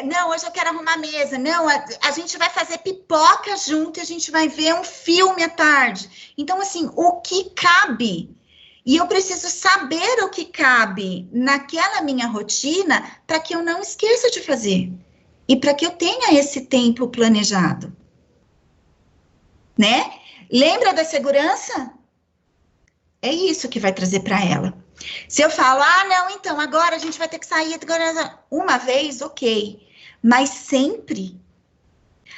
Não, hoje eu quero arrumar a mesa. Não, a gente vai fazer pipoca junto e a gente vai ver um filme à tarde. Então, assim, o que cabe? E eu preciso saber o que cabe naquela minha rotina para que eu não esqueça de fazer. E para que eu tenha esse tempo planejado. Né? Lembra da segurança? É isso que vai trazer para ela. Se eu falo, não, então, agora a gente vai ter que sair. Uma vez, ok. Mas sempre.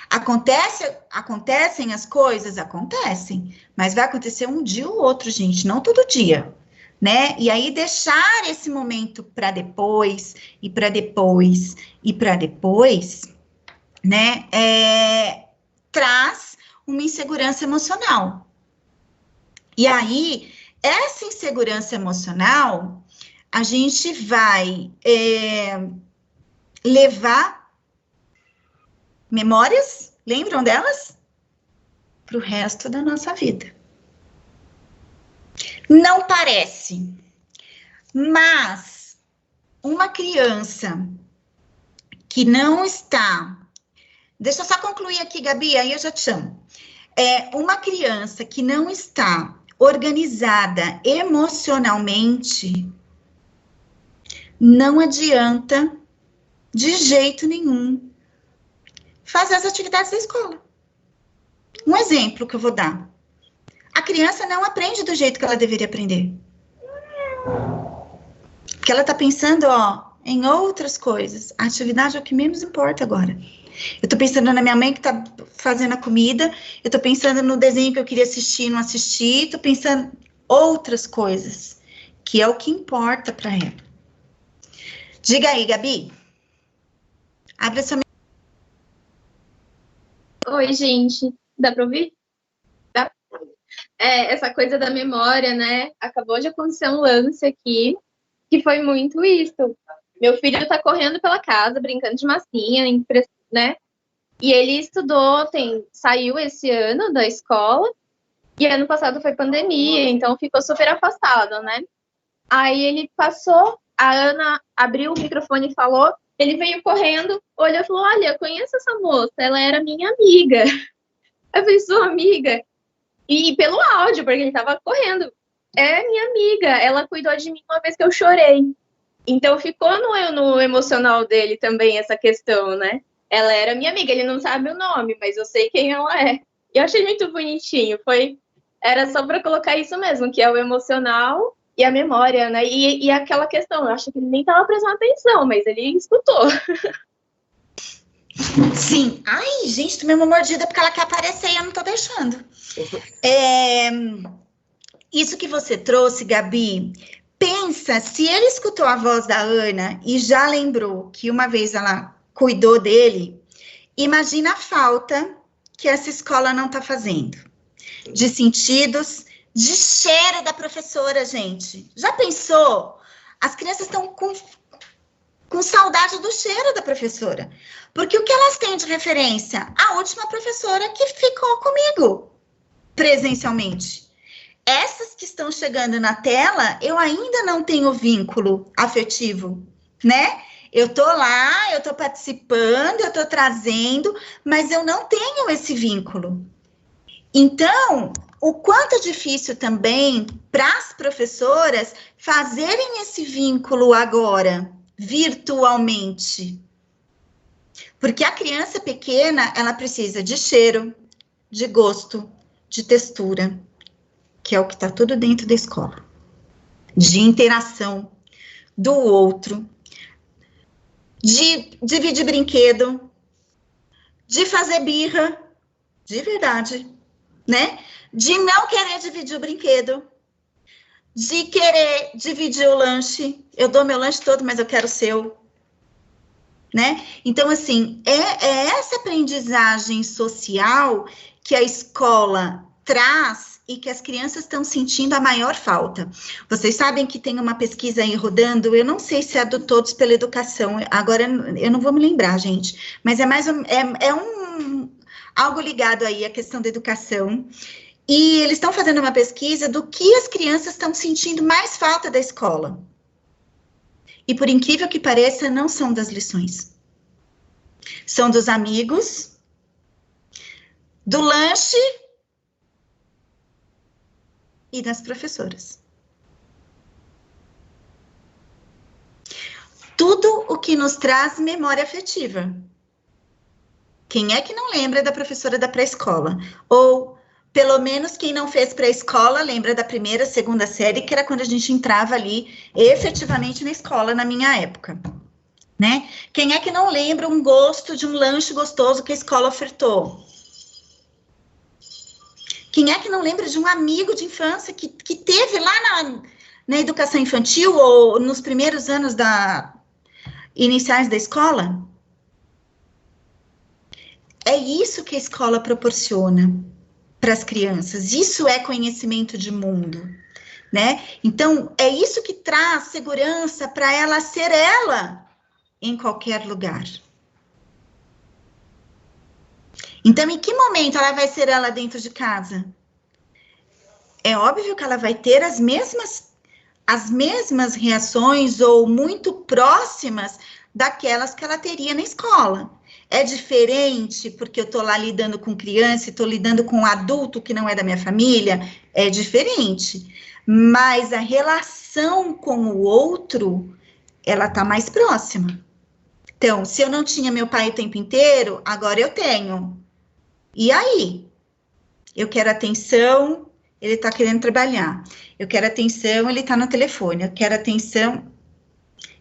Acontecem as coisas? Acontecem. Mas vai acontecer um dia ou outro, gente, não todo dia, né? E aí deixar esse momento para depois, e para depois, e para depois, né? Traz uma insegurança emocional. E aí, essa insegurança emocional, a gente vai levar memórias, lembram delas? Para o resto da nossa vida. Não parece, mas uma criança que não está... Deixa eu só concluir aqui, Gabi, aí eu já te chamo. Uma criança que não está organizada emocionalmente, não adianta de jeito nenhum fazer as atividades da escola. Um exemplo que eu vou dar. A criança não aprende do jeito que ela deveria aprender. Porque ela está pensando, em outras coisas. A atividade é o que menos importa agora. Eu estou pensando na minha mãe que está fazendo a comida, eu estou pensando no desenho que eu queria assistir e não assisti, estou pensando outras coisas que é o que importa para ela. Diga aí, Gabi. Abre a sua... Oi, gente. Dá para ouvir? Tá? Essa coisa da memória, né? Acabou de acontecer um lance aqui, que foi muito isso. Meu filho tá correndo pela casa, brincando de massinha, né? E ele estudou, saiu esse ano da escola, e ano passado foi pandemia, então ficou super afastado, né? Aí ele passou, a Ana abriu o microfone e falou, ele veio correndo, olhou e falou, olha, eu conheço essa moça, ela era minha amiga. Eu falei, sua amiga? E pelo áudio, porque ele tava correndo. É minha amiga, ela cuidou de mim uma vez que eu chorei. Então ficou no emocional dele também essa questão, né? Ela era minha amiga, ele não sabe o nome, mas eu sei quem ela é. E eu achei muito bonitinho, era só para colocar isso mesmo, que é o emocional e a memória, né? E aquela questão, eu acho que ele nem estava prestando atenção, mas ele escutou. Sim. Ai, gente, tomei uma mordida porque ela quer aparecer e eu não tô deixando. Isso que você trouxe, Gabi, pensa, se ele escutou a voz da Ana e já lembrou que uma vez ela cuidou dele, imagina a falta que essa escola não tá fazendo. De sentidos, de cheiro da professora, gente. Já pensou? As crianças estão com saudade do cheiro da professora. Porque o que elas têm de referência? A última professora que ficou comigo, presencialmente. Essas que estão chegando na tela, eu ainda não tenho vínculo afetivo, né? Eu tô lá, eu tô participando, eu tô trazendo, mas eu não tenho esse vínculo. Então, o quanto é difícil também para as professoras fazerem esse vínculo agora, virtualmente. Porque a criança pequena, ela precisa de cheiro, de gosto, de textura, que é o que está tudo dentro da escola. De interação do outro, de dividir brinquedo, de fazer birra, de verdade, né? De não querer dividir o brinquedo, de querer dividir o lanche. Eu dou meu lanche todo, mas eu quero o seu, né? Então, assim, é essa aprendizagem social que a escola traz e que as crianças estão sentindo a maior falta. Vocês sabem que tem uma pesquisa aí rodando, eu não sei se é do Todos pela Educação, agora eu não vou me lembrar, gente, mas algo ligado aí à questão da educação, e eles estão fazendo uma pesquisa do que as crianças estão sentindo mais falta da escola. E por incrível que pareça, não são das lições. São dos amigos, do lanche e das professoras. Tudo o que nos traz memória afetiva. Quem é que não lembra da professora da pré-escola? Ou, pelo menos, quem não fez pré-escola lembra da primeira, segunda série, que era quando a gente entrava ali efetivamente na escola, na minha época, né? Quem é que não lembra um gosto de um lanche gostoso que a escola ofertou? Quem é que não lembra de um amigo de infância que teve lá na educação infantil ou nos primeiros anos iniciais da escola? É isso que a escola proporciona para as crianças. Isso é conhecimento de mundo, né? Então, é isso que traz segurança para ela ser ela em qualquer lugar. Então, em que momento ela vai ser ela dentro de casa? É óbvio que ela vai ter as mesmas reações ou muito próximas daquelas que ela teria na escola. É diferente porque eu estou lá lidando com criança, estou lidando com um adulto que não é da minha família, é diferente. Mas a relação com o outro, ela está mais próxima. Então, se eu não tinha meu pai o tempo inteiro, agora eu tenho. E aí? Eu quero atenção, ele está querendo trabalhar. Eu quero atenção, ele está no telefone. Eu quero atenção.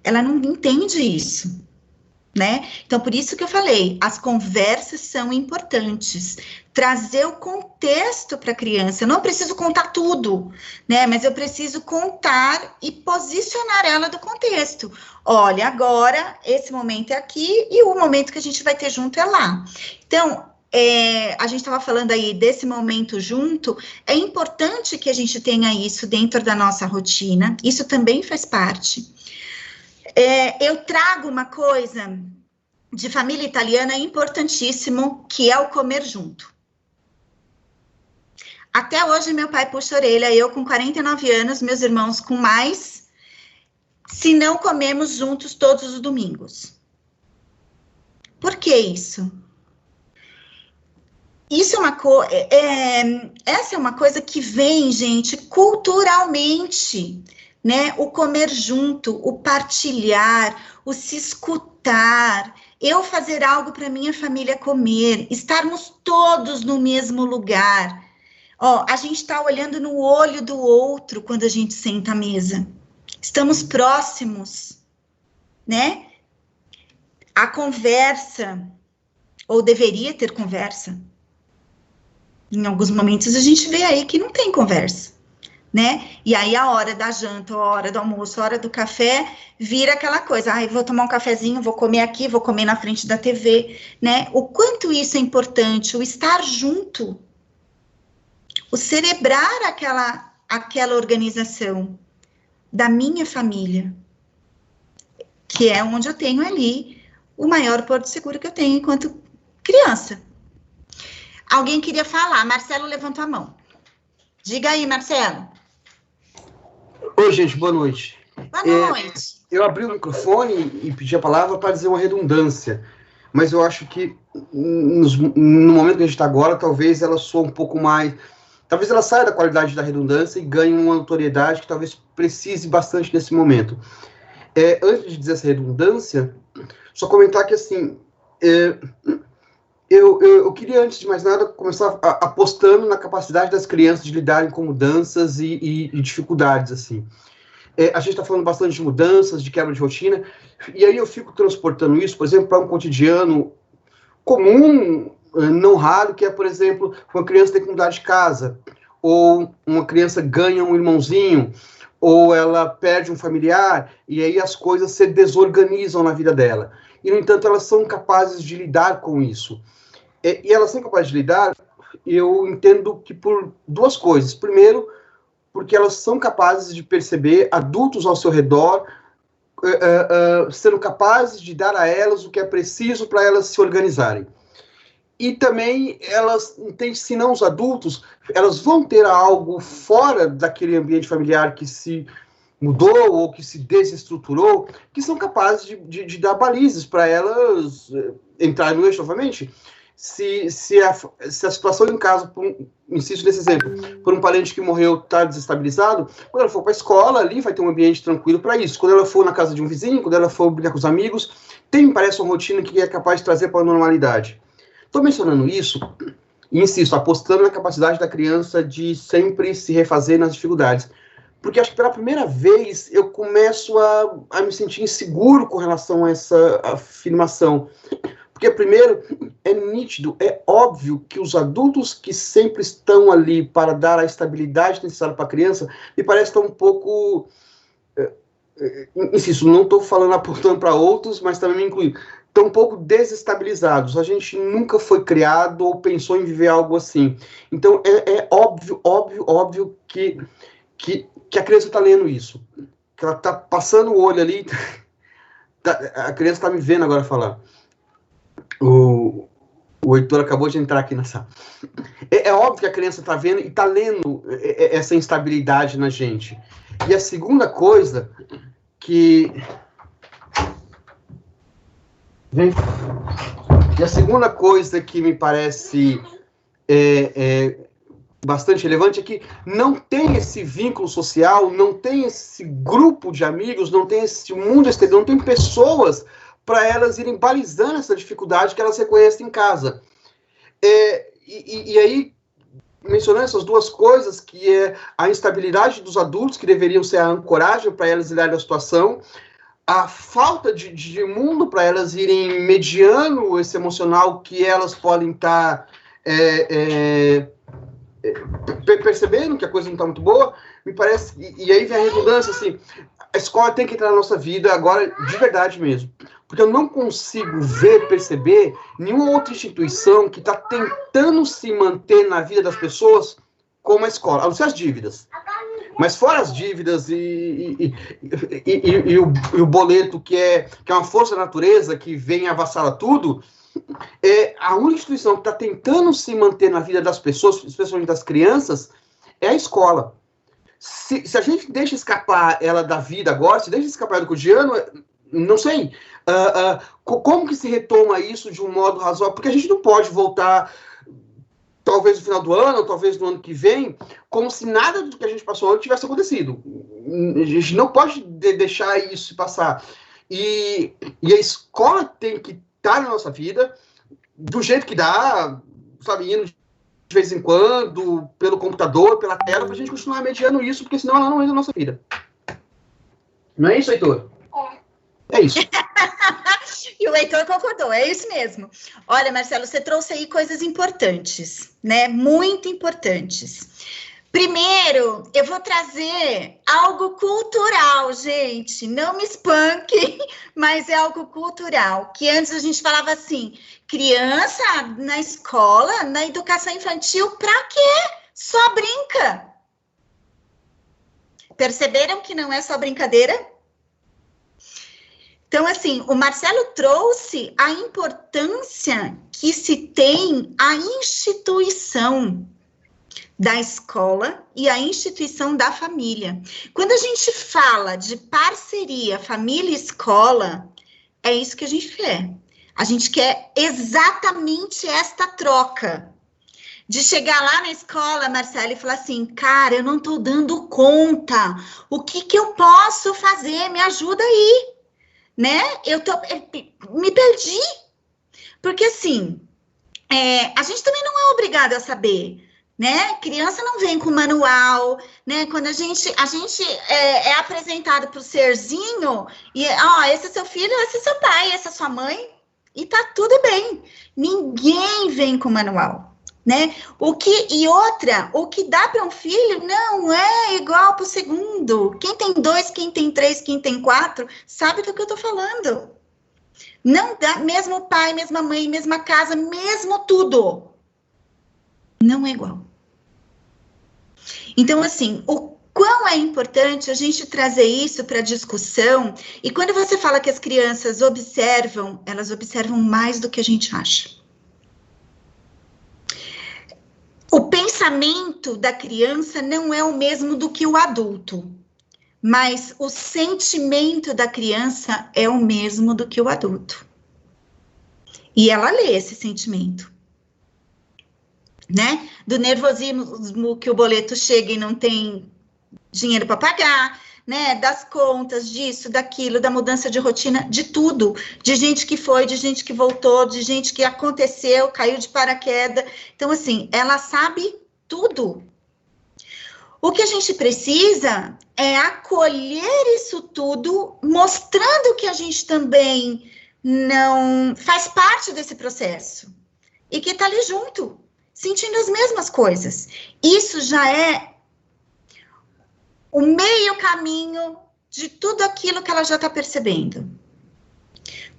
Ela não entende isso. né? Então, por isso que eu falei, as conversas são importantes. Trazer o contexto para a criança. Eu não preciso contar tudo, né? Mas eu preciso contar e posicionar ela do contexto. Olha, agora, esse momento é aqui e o momento que a gente vai ter junto é lá. Então, a gente estava falando aí desse momento junto, é importante que a gente tenha isso dentro da nossa rotina, isso também faz parte. Eu trago uma coisa de família italiana importantíssimo, que é o comer junto. Até hoje, meu pai puxa a orelha, eu com 49 anos, meus irmãos com mais, se não comemos juntos todos os domingos. Por que isso? Isso é uma coisa, essa é uma coisa que vem, gente, culturalmente, né? O comer junto, o partilhar, o se escutar, eu fazer algo para minha família comer, estarmos todos no mesmo lugar. Ó, a gente está olhando no olho do outro quando a gente senta à mesa. Estamos próximos, né? A conversa, ou deveria ter conversa. Em alguns momentos a gente vê aí que não tem conversa, né? E aí a hora da janta, a hora do almoço, a hora do café, vira aquela coisa, vou tomar um cafezinho, vou comer aqui, vou comer na frente da TV, né? O quanto isso é importante, o estar junto, o celebrar aquela organização da minha família, que é onde eu tenho ali o maior porto seguro que eu tenho enquanto criança. Alguém queria falar, Marcelo levantou a mão. Diga aí, Marcelo. Oi, gente, boa noite. Boa noite. Eu abri o microfone e pedi a palavra para dizer uma redundância, mas eu acho que no momento que a gente está agora, talvez ela soa um pouco mais... Talvez ela saia da qualidade da redundância e ganhe uma notoriedade que talvez precise bastante nesse momento. Antes de dizer essa redundância, só comentar que, assim, eu queria, antes de mais nada, começar apostando na capacidade das crianças de lidarem com mudanças e dificuldades, assim. A gente está falando bastante de mudanças, de quebra de rotina, e aí eu fico transportando isso, por exemplo, para um cotidiano comum, não raro, que é, por exemplo, uma criança tem que mudar de casa, ou uma criança ganha um irmãozinho, ou ela perde um familiar, e aí as coisas se desorganizam na vida dela. E, no entanto, elas são capazes de lidar com isso. E elas são capazes de lidar, eu entendo que por duas coisas. Primeiro, porque elas são capazes de perceber adultos ao seu redor, sendo capazes de dar a elas o que é preciso para elas se organizarem. E também elas, se não os adultos, elas vão ter algo fora daquele ambiente familiar que se mudou ou que se desestruturou, que são capazes de dar balizas para elas entrarem no eixo novamente. Se a situação em casa, insisto nesse exemplo, por um parente que morreu está desestabilizado, quando ela for para a escola, ali vai ter um ambiente tranquilo para isso. Quando ela for na casa de um vizinho, quando ela for brincar com os amigos, parece uma rotina que é capaz de trazer para a normalidade. Estou mencionando isso, e insisto, apostando na capacidade da criança de sempre se refazer nas dificuldades. Porque acho que pela primeira vez eu começo a me sentir inseguro com relação a essa afirmação. Porque, primeiro, é nítido, é óbvio que os adultos que sempre estão ali para dar a estabilidade necessária para a criança, me parece que estão um pouco... insisto, não estou falando apontando para outros, mas também me incluindo. Estão um pouco desestabilizados. A gente nunca foi criado ou pensou em viver algo assim. Então, é óbvio que a criança está lendo isso. Que ela está passando o olho ali. A criança está me vendo agora falar. O Heitor acabou de entrar aqui na sala. É óbvio que a criança está vendo e está lendo essa instabilidade na gente. E a segunda coisa que... E a segunda coisa que me parece bastante relevante é que não tem esse vínculo social, não tem esse grupo de amigos, não tem esse mundo exterior, não tem pessoas para elas irem balizando essa dificuldade que elas reconhecem em casa. E aí, mencionando essas duas coisas, que é a instabilidade dos adultos, que deveriam ser a ancoragem para elas lidarem a situação, a falta de mundo para elas irem mediando esse emocional que elas podem estar percebendo que a coisa não está muito boa, me parece, e aí vem a redundância, assim, a escola tem que entrar na nossa vida agora, de verdade mesmo, porque eu não consigo perceber nenhuma outra instituição que está tentando se manter na vida das pessoas como a escola, a não ser as dívidas. Mas fora as dívidas e o boleto, que é uma força da natureza que vem e avassala tudo, a única instituição que está tentando se manter na vida das pessoas, especialmente das crianças, é a escola. Se a gente deixa escapar ela da vida agora, se deixa escapar do cotidiano, não sei. Como que se retoma isso de um modo razoável? Porque a gente não pode voltar, talvez no final do ano, ou talvez no ano que vem, como se nada do que a gente passou antes tivesse acontecido. A gente não pode deixar isso passar. E a escola tem que estar na nossa vida, do jeito que dá, sabe, indo de vez em quando, pelo computador, pela tela, para a gente continuar mediando isso, porque senão ela não entra na nossa vida. Não é isso, Heitor? É isso. E o Heitor concordou, é isso mesmo. Olha, Marcelo, você trouxe aí coisas importantes, né? Muito importantes. Primeiro, eu vou trazer algo cultural, gente. Não me espanque, mas é algo cultural. Que antes a gente falava assim, criança na escola, na educação infantil, pra quê? Só brinca. Perceberam que não é só brincadeira? Então, assim, o Marcelo trouxe a importância que se tem a instituição da escola e a instituição da família. Quando a gente fala de parceria família-escola, é isso que a gente quer. A gente quer exatamente esta troca. De chegar lá na escola, Marcelo, e falar assim, cara, eu não estou dando conta. O que eu posso fazer? Me ajuda aí. Né? Me perdi. Porque, assim, a gente também não é obrigado a saber, né? Criança não vem com manual, né? Quando a gente é apresentado para o serzinho, e, esse é seu filho, esse é seu pai, essa é sua mãe, e tá tudo bem. Ninguém vem com manual, né? O que dá para um filho não é igual para o segundo. Quem tem 2, quem tem 3, quem tem 4, sabe do que eu tô falando. Não dá, mesmo pai, mesma mãe, mesma casa, mesmo tudo. Não é igual. Então, assim, o quão é importante a gente trazer isso para discussão, e quando você fala que as crianças observam, elas observam mais do que a gente acha. O pensamento da criança não é o mesmo do que o adulto, mas o sentimento da criança é o mesmo do que o adulto. E ela lê esse sentimento, né? Do nervosismo que o boleto chega e não tem dinheiro para pagar, né? Das contas, disso, daquilo, da mudança de rotina, de tudo. De gente que foi, de gente que voltou, de gente que aconteceu, caiu de paraquedas. Então, assim, ela sabe tudo. O que a gente precisa é acolher isso tudo, mostrando que a gente também não faz parte desse processo. E que tá ali junto, sentindo as mesmas coisas. Isso já é o meio caminho de tudo aquilo que ela já está percebendo.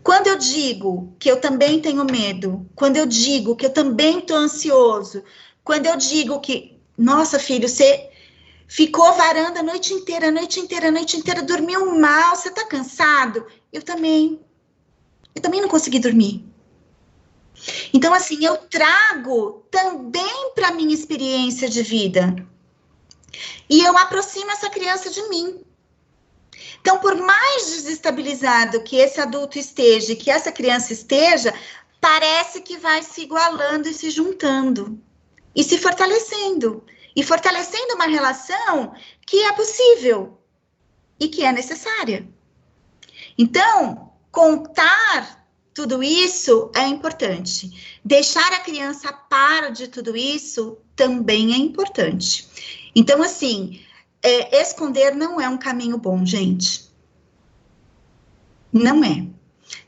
Quando eu digo que eu também tenho medo, quando eu digo que eu também estou ansioso, quando eu digo que, nossa, filho, você ficou varando a noite inteira, dormiu mal, você está cansado? Eu também não consegui dormir. Então, assim, eu trago também para a minha experiência de vida. E eu aproximo essa criança de mim. Então, por mais desestabilizado que esse adulto esteja, que essa criança esteja, parece que vai se igualando e se juntando. E se fortalecendo. E fortalecendo uma relação que é possível. E que é necessária. Então, contar tudo isso é importante. Deixar a criança a par de tudo isso também é importante. Então, assim, esconder não é um caminho bom, gente. Não é,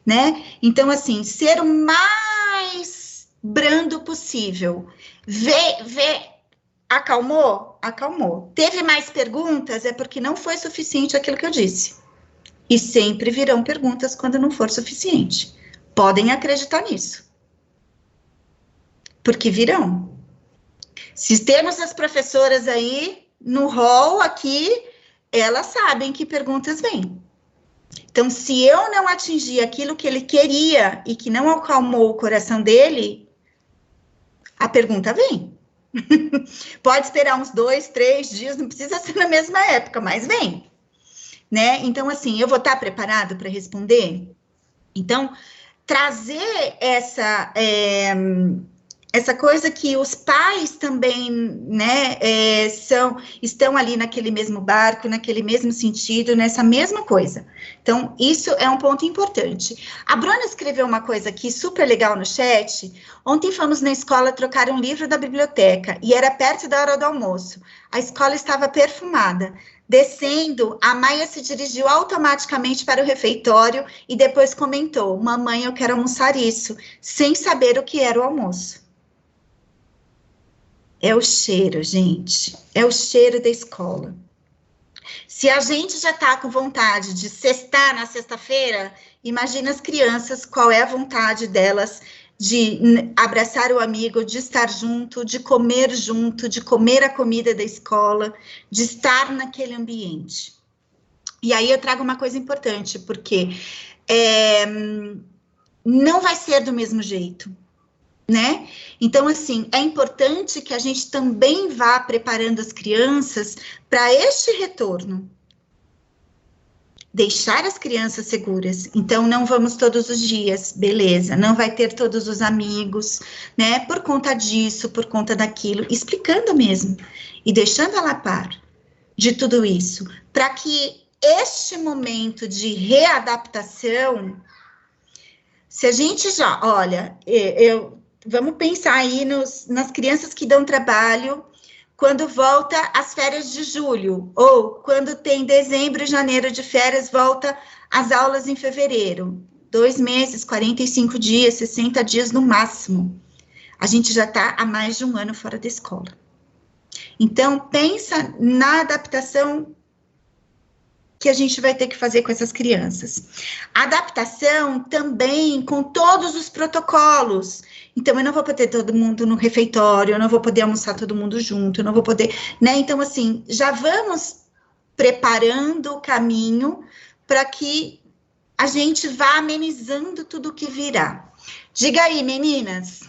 né? Então, assim, ser o mais brando possível. Acalmou? Acalmou. Teve mais perguntas? É porque não foi suficiente aquilo que eu disse. E sempre virão perguntas quando não for suficiente. Podem acreditar nisso. Porque virão. Se temos as professoras aí no hall aqui, elas sabem que perguntas vêm. Então, se eu não atingir aquilo que ele queria e que não acalmou o coração dele, a pergunta vem. Pode esperar uns 2, 3 dias, não precisa ser na mesma época, mas vem. Né? Então, assim, eu vou estar preparado para responder? Então, trazer essa coisa que os pais também, né, estão ali naquele mesmo barco, naquele mesmo sentido, nessa mesma coisa. Então, isso é um ponto importante. A Bruna escreveu uma coisa aqui super legal no chat. Ontem fomos na escola trocar um livro da biblioteca e era perto da hora do almoço. A escola estava perfumada. Descendo, a Maia se dirigiu automaticamente para o refeitório e depois comentou: mamãe, eu quero almoçar isso, sem saber o que era o almoço. É o cheiro, gente. É o cheiro da escola. Se a gente já está com vontade de sextar na sexta-feira, imagina as crianças, qual é a vontade delas de abraçar o amigo, de estar junto, de comer junto, de comer a comida da escola, de estar naquele ambiente. E aí eu trago uma coisa importante, porque não vai ser do mesmo jeito, né? Então, assim, é importante que a gente também vá preparando as crianças para este retorno. Deixar as crianças seguras. Então, não vamos todos os dias, beleza, não vai ter todos os amigos, né, por conta disso, por conta daquilo, explicando mesmo, e deixando ela a par de tudo isso, para que este momento de readaptação, se a gente já, olha, vamos pensar aí nas crianças que dão trabalho, quando volta as férias de julho, ou quando tem dezembro e janeiro de férias, volta as aulas em fevereiro. 2 meses, 45 dias, 60 dias no máximo. A gente já está há mais de um ano fora da escola. Então, pensa na adaptação que a gente vai ter que fazer com essas crianças. Adaptação também com todos os protocolos. Então, eu não vou poder todo mundo no refeitório, eu não vou poder almoçar todo mundo junto, eu não vou poder, né? Então, assim, já vamos preparando o caminho para que a gente vá amenizando tudo o que virá. Diga aí, meninas.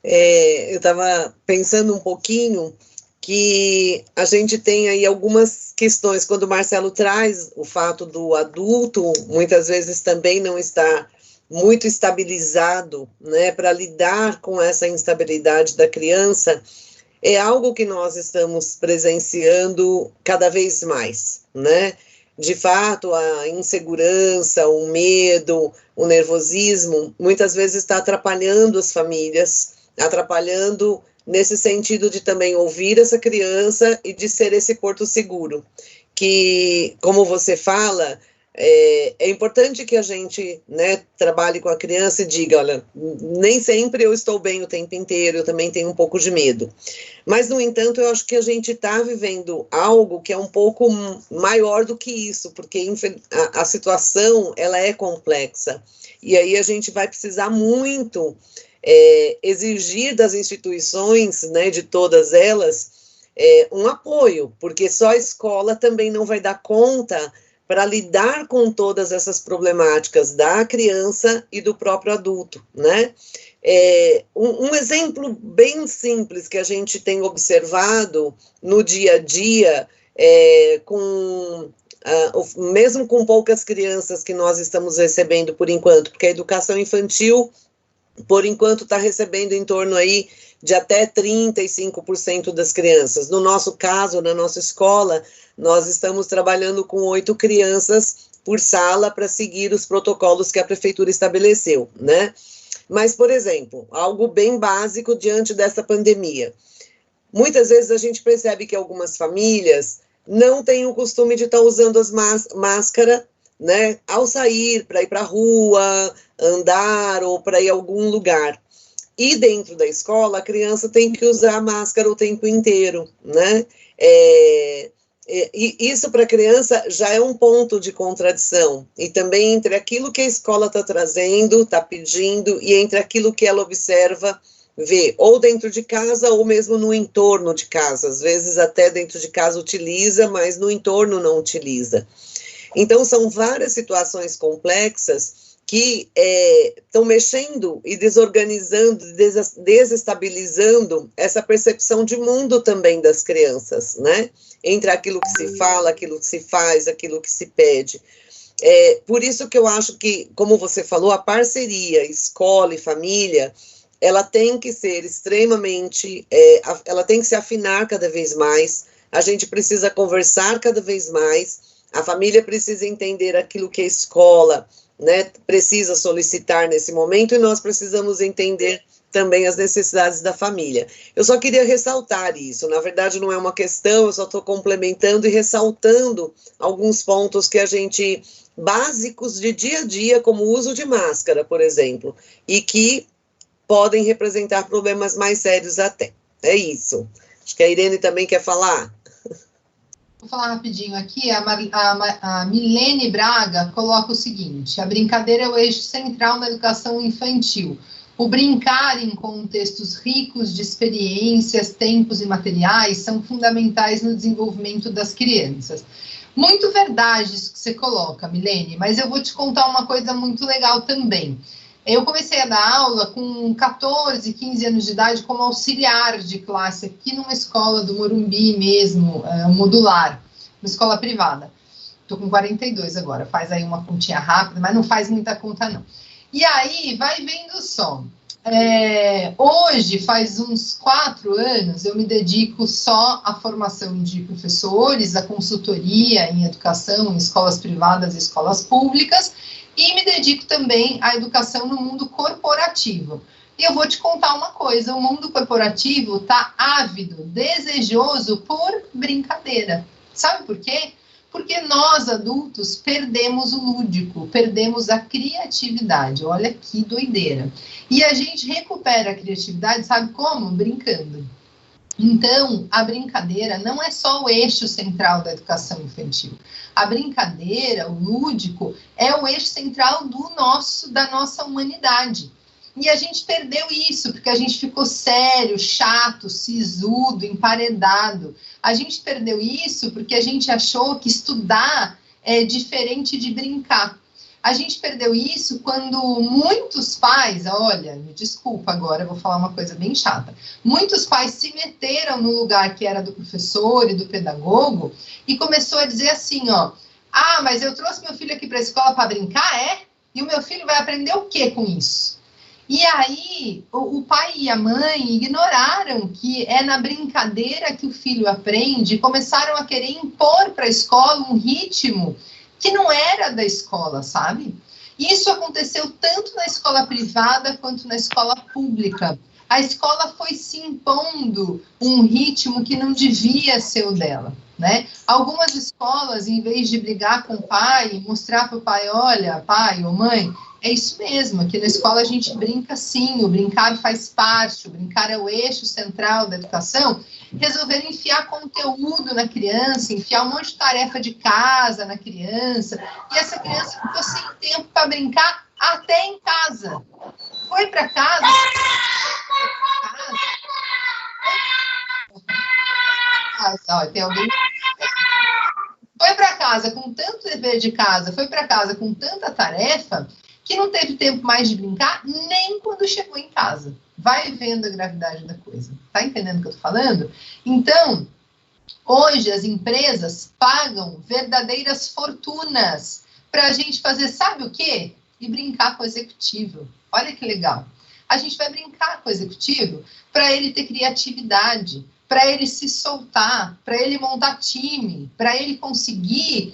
Eu estava pensando um pouquinho que a gente tem aí algumas questões, quando o Marcelo traz o fato do adulto, muitas vezes também não está muito estabilizado, né, para lidar com essa instabilidade da criança, é algo que nós estamos presenciando cada vez mais, né? De fato, a insegurança, o medo, o nervosismo, muitas vezes está atrapalhando as famílias, atrapalhando nesse sentido de também ouvir essa criança e de ser esse porto seguro, que, como você fala, é importante que a gente, né, trabalhe com a criança e diga, olha, nem sempre eu estou bem o tempo inteiro, eu também tenho um pouco de medo. Mas, no entanto, eu acho que a gente está vivendo algo que é um pouco maior do que isso, porque a situação, ela é complexa. E aí a gente vai precisar muito exigir das instituições, né, de todas elas, um apoio, porque só a escola também não vai dar conta para lidar com todas essas problemáticas da criança e do próprio adulto, né? Um exemplo bem simples que a gente tem observado no dia a dia, mesmo com poucas crianças que nós estamos recebendo por enquanto, porque a educação infantil, por enquanto, está recebendo em torno aí de até 35% das crianças. No nosso caso, na nossa escola, nós estamos trabalhando com 8 crianças por sala para seguir os protocolos que a prefeitura estabeleceu, né? Mas, por exemplo, algo bem básico diante dessa pandemia. Muitas vezes a gente percebe que algumas famílias não tem o costume de estar usando as máscara, né, ao sair para ir para a rua, andar ou para ir a algum lugar. E dentro da escola, a criança tem que usar a máscara o tempo inteiro, né? E isso para a criança já é um ponto de contradição. E também entre aquilo que a escola está trazendo, está pedindo, e entre aquilo que ela observa, vê, ou dentro de casa, ou mesmo no entorno de casa. Às vezes até dentro de casa utiliza, mas no entorno não utiliza. Então, são várias situações complexas que estão mexendo e desorganizando, desestabilizando essa percepção de mundo também das crianças, né? Entre aquilo que se fala, aquilo que se faz, aquilo que se pede. Por isso que eu acho que, como você falou, a parceria escola e família, ela tem que ser extremamente, ela tem que se afinar cada vez mais, a gente precisa conversar cada vez mais, a família precisa entender aquilo que a escola, né, precisa solicitar nesse momento, e nós precisamos entender também as necessidades da família. Eu só queria ressaltar isso, na verdade não é uma questão, eu só estou complementando e ressaltando alguns pontos que a gente, básicos de dia a dia, como o uso de máscara, por exemplo, e que podem representar problemas mais sérios até. É isso. Acho que a Irene também quer falar. Vou falar rapidinho aqui, a Milene Braga coloca o seguinte: a brincadeira é o eixo central na educação infantil. O brincar em contextos ricos de experiências, tempos e materiais são fundamentais no desenvolvimento das crianças. Muito verdade isso que você coloca, Milene, mas eu vou te contar uma coisa muito legal também. Eu comecei a dar aula com 14, 15 anos de idade como auxiliar de classe aqui numa escola do Morumbi mesmo, modular, uma escola privada. Estou com 42 agora, faz aí uma continha rápida, mas não faz muita conta não. E aí, vai vendo só. Hoje, faz uns 4 anos, eu me dedico só à formação de professores, à consultoria em educação, em escolas privadas e escolas públicas, e me dedico também à educação no mundo corporativo. E eu vou te contar uma coisa, o mundo corporativo está ávido, desejoso por brincadeira. Sabe por quê? Porque nós, adultos, perdemos o lúdico, perdemos a criatividade. Olha que doideira. E a gente recupera a criatividade, sabe como? Brincando. Então, a brincadeira não é só o eixo central da educação infantil. A brincadeira, o lúdico, é o eixo central da nossa humanidade. E a gente perdeu isso, porque a gente ficou sério, chato, sisudo, emparedado. A gente perdeu isso porque a gente achou que estudar é diferente de brincar. A gente perdeu isso quando muitos pais, olha, me desculpa agora, eu vou falar uma coisa bem chata. Muitos pais se meteram no lugar que era do professor e do pedagogo e começou a dizer assim, ó, mas eu trouxe meu filho aqui para a escola para brincar, E o meu filho vai aprender o quê com isso? E aí, o pai e a mãe ignoraram que é na brincadeira que o filho aprende e começaram a querer impor para a escola um ritmo que não era da escola, sabe? Isso aconteceu tanto na escola privada quanto na escola pública. A escola foi se impondo um ritmo que não devia ser o dela, né? Algumas escolas, em vez de brigar com o pai, mostrar para o pai, olha, pai ou mãe, é isso mesmo, aqui na escola a gente brinca sim, o brincar faz parte, o brincar é o eixo central da educação, resolveram enfiar conteúdo na criança, enfiar um monte de tarefa de casa na criança, e essa criança ficou sem tempo para brincar até em casa. Foi para casa... tem alguém... Foi para casa com tanto dever de casa, foi para casa com tanta tarefa, que não teve tempo mais de brincar, nem quando chegou em casa. Vai vendo a gravidade da coisa. Tá entendendo o que eu tô falando? Então, hoje as empresas pagam verdadeiras fortunas para a gente fazer, sabe o quê? E brincar com o executivo. Olha que legal. A gente vai brincar com o executivo para ele ter criatividade, para ele se soltar, para ele montar time, para ele conseguir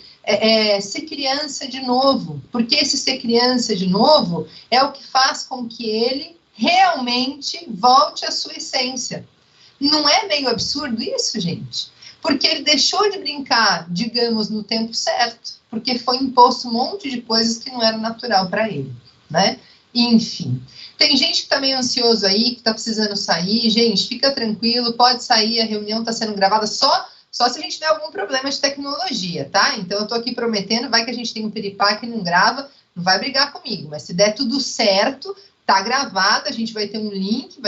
ser criança de novo, porque esse ser criança de novo é o que faz com que ele realmente volte à sua essência. Não é meio absurdo isso, gente? porque ele deixou de brincar, digamos, no tempo certo, porque foi imposto um monte de coisas que não era natural para ele, né? Enfim. Tem gente que tá meio ansioso aí, que tá precisando sair. Gente, fica tranquilo, pode sair, a reunião tá sendo gravada só se a gente tiver algum problema de tecnologia, tá? Então, eu tô aqui prometendo, vai que a gente tem um piripaque e não grava, não vai brigar comigo, mas se der tudo certo, tá gravado, a gente vai ter um link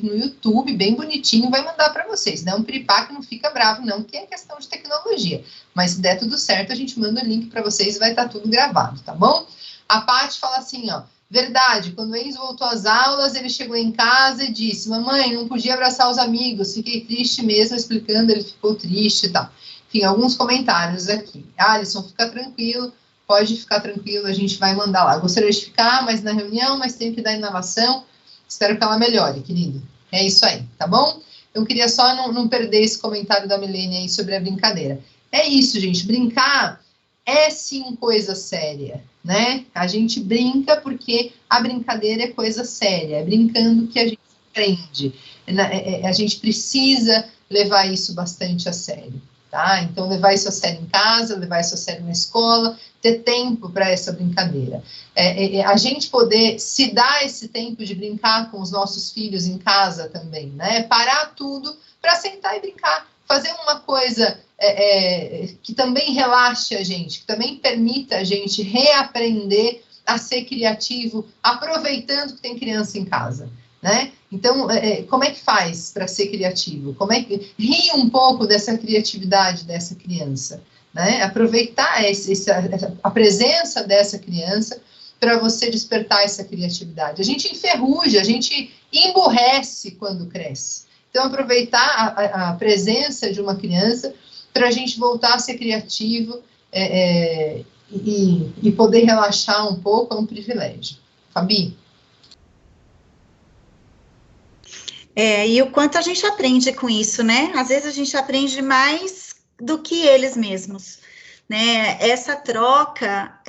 no YouTube, bem bonitinho, vai mandar para vocês. Não, um piripaque não fica bravo, não, que é questão de tecnologia. Mas se der tudo certo, a gente manda o link para vocês e vai estar tudo gravado, tá bom? A Paty fala assim, ó, verdade, quando o Enzo voltou às aulas, ele chegou em casa e disse, mamãe, não podia abraçar os amigos, fiquei triste mesmo, explicando, ele ficou triste e tal. Enfim, alguns comentários aqui. Alisson, fica tranquilo, pode ficar tranquilo, a gente vai mandar lá. Gostaria de ficar mais na reunião, mas tem que dar inalação, espero que ela melhore, querido. É isso aí, tá bom? Eu queria só não perder esse comentário da Milene aí sobre a brincadeira. É isso, gente, brincar é sim coisa séria, né? A gente brinca porque a brincadeira é coisa séria, é brincando que a gente aprende. A gente precisa levar isso bastante a sério, tá? Então, levar isso a sério em casa, levar isso a sério na escola, ter tempo para essa brincadeira. A gente poder se dar esse tempo de brincar com os nossos filhos em casa também, né? Parar tudo para sentar e brincar. Fazer uma coisa que também relaxe a gente, que também permita a gente reaprender a ser criativo, aproveitando que tem criança em casa, né? Então, como é que faz para ser criativo? Como é que ri um pouco dessa criatividade dessa criança, né? Aproveitar a presença dessa criança para você despertar essa criatividade. A gente enferruja, a gente emburrece quando cresce. Então, aproveitar a presença de uma criança para a gente voltar a ser criativo e poder relaxar um pouco é um privilégio. Fabi? E o quanto a gente aprende com isso, né? Às vezes a gente aprende mais do que eles mesmos, né? Essa troca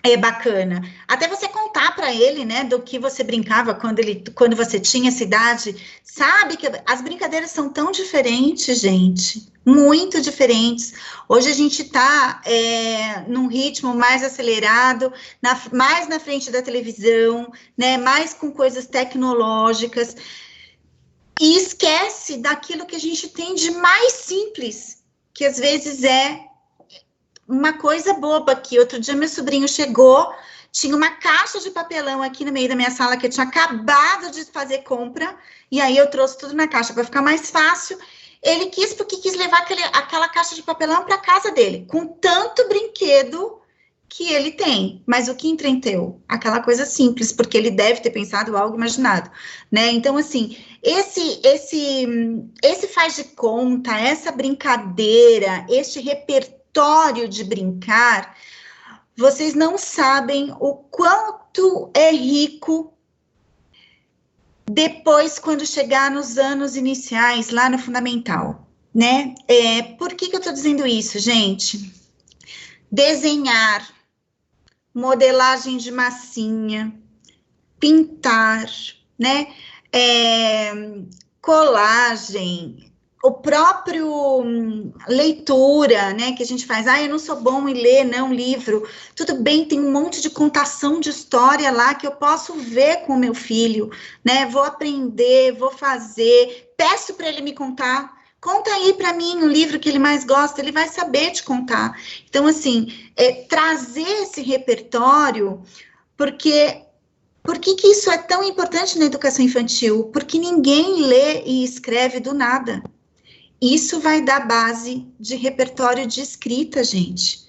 é bacana. Até você contar para ele, né, do que você brincava quando você tinha essa idade. Sabe que as brincadeiras são tão diferentes, gente. Muito diferentes. Hoje a gente está num ritmo mais acelerado, mais na frente da televisão, né, mais com coisas tecnológicas. E esquece daquilo que a gente tem de mais simples, que às vezes é uma coisa boba aqui. Outro dia meu sobrinho chegou, tinha uma caixa de papelão aqui no meio da minha sala que eu tinha acabado de fazer compra, e aí eu trouxe tudo na caixa para ficar mais fácil. Ele quis levar aquela caixa de papelão para casa dele, com tanto brinquedo que ele tem. Mas o que entreteu? Aquela coisa simples, porque ele deve ter pensado algo imaginado, né? Então, assim, esse faz de conta, essa brincadeira, este repertório de brincar, vocês não sabem o quanto é rico depois, quando chegar nos anos iniciais, lá no fundamental, né? Por que eu estou dizendo isso, gente? Desenhar, modelagem de massinha, pintar, né? Colagem, o próprio leitura, né, que a gente faz, eu não sou bom em ler, não, livro, tudo bem, tem um monte de contação de história lá que eu posso ver com o meu filho, né, vou aprender, vou fazer, peço para ele me contar, conta aí para mim um livro que ele mais gosta, ele vai saber te contar. Então, assim, trazer esse repertório, porque... Por que isso é tão importante na educação infantil? Porque ninguém lê e escreve do nada. Isso vai dar base de repertório de escrita, gente.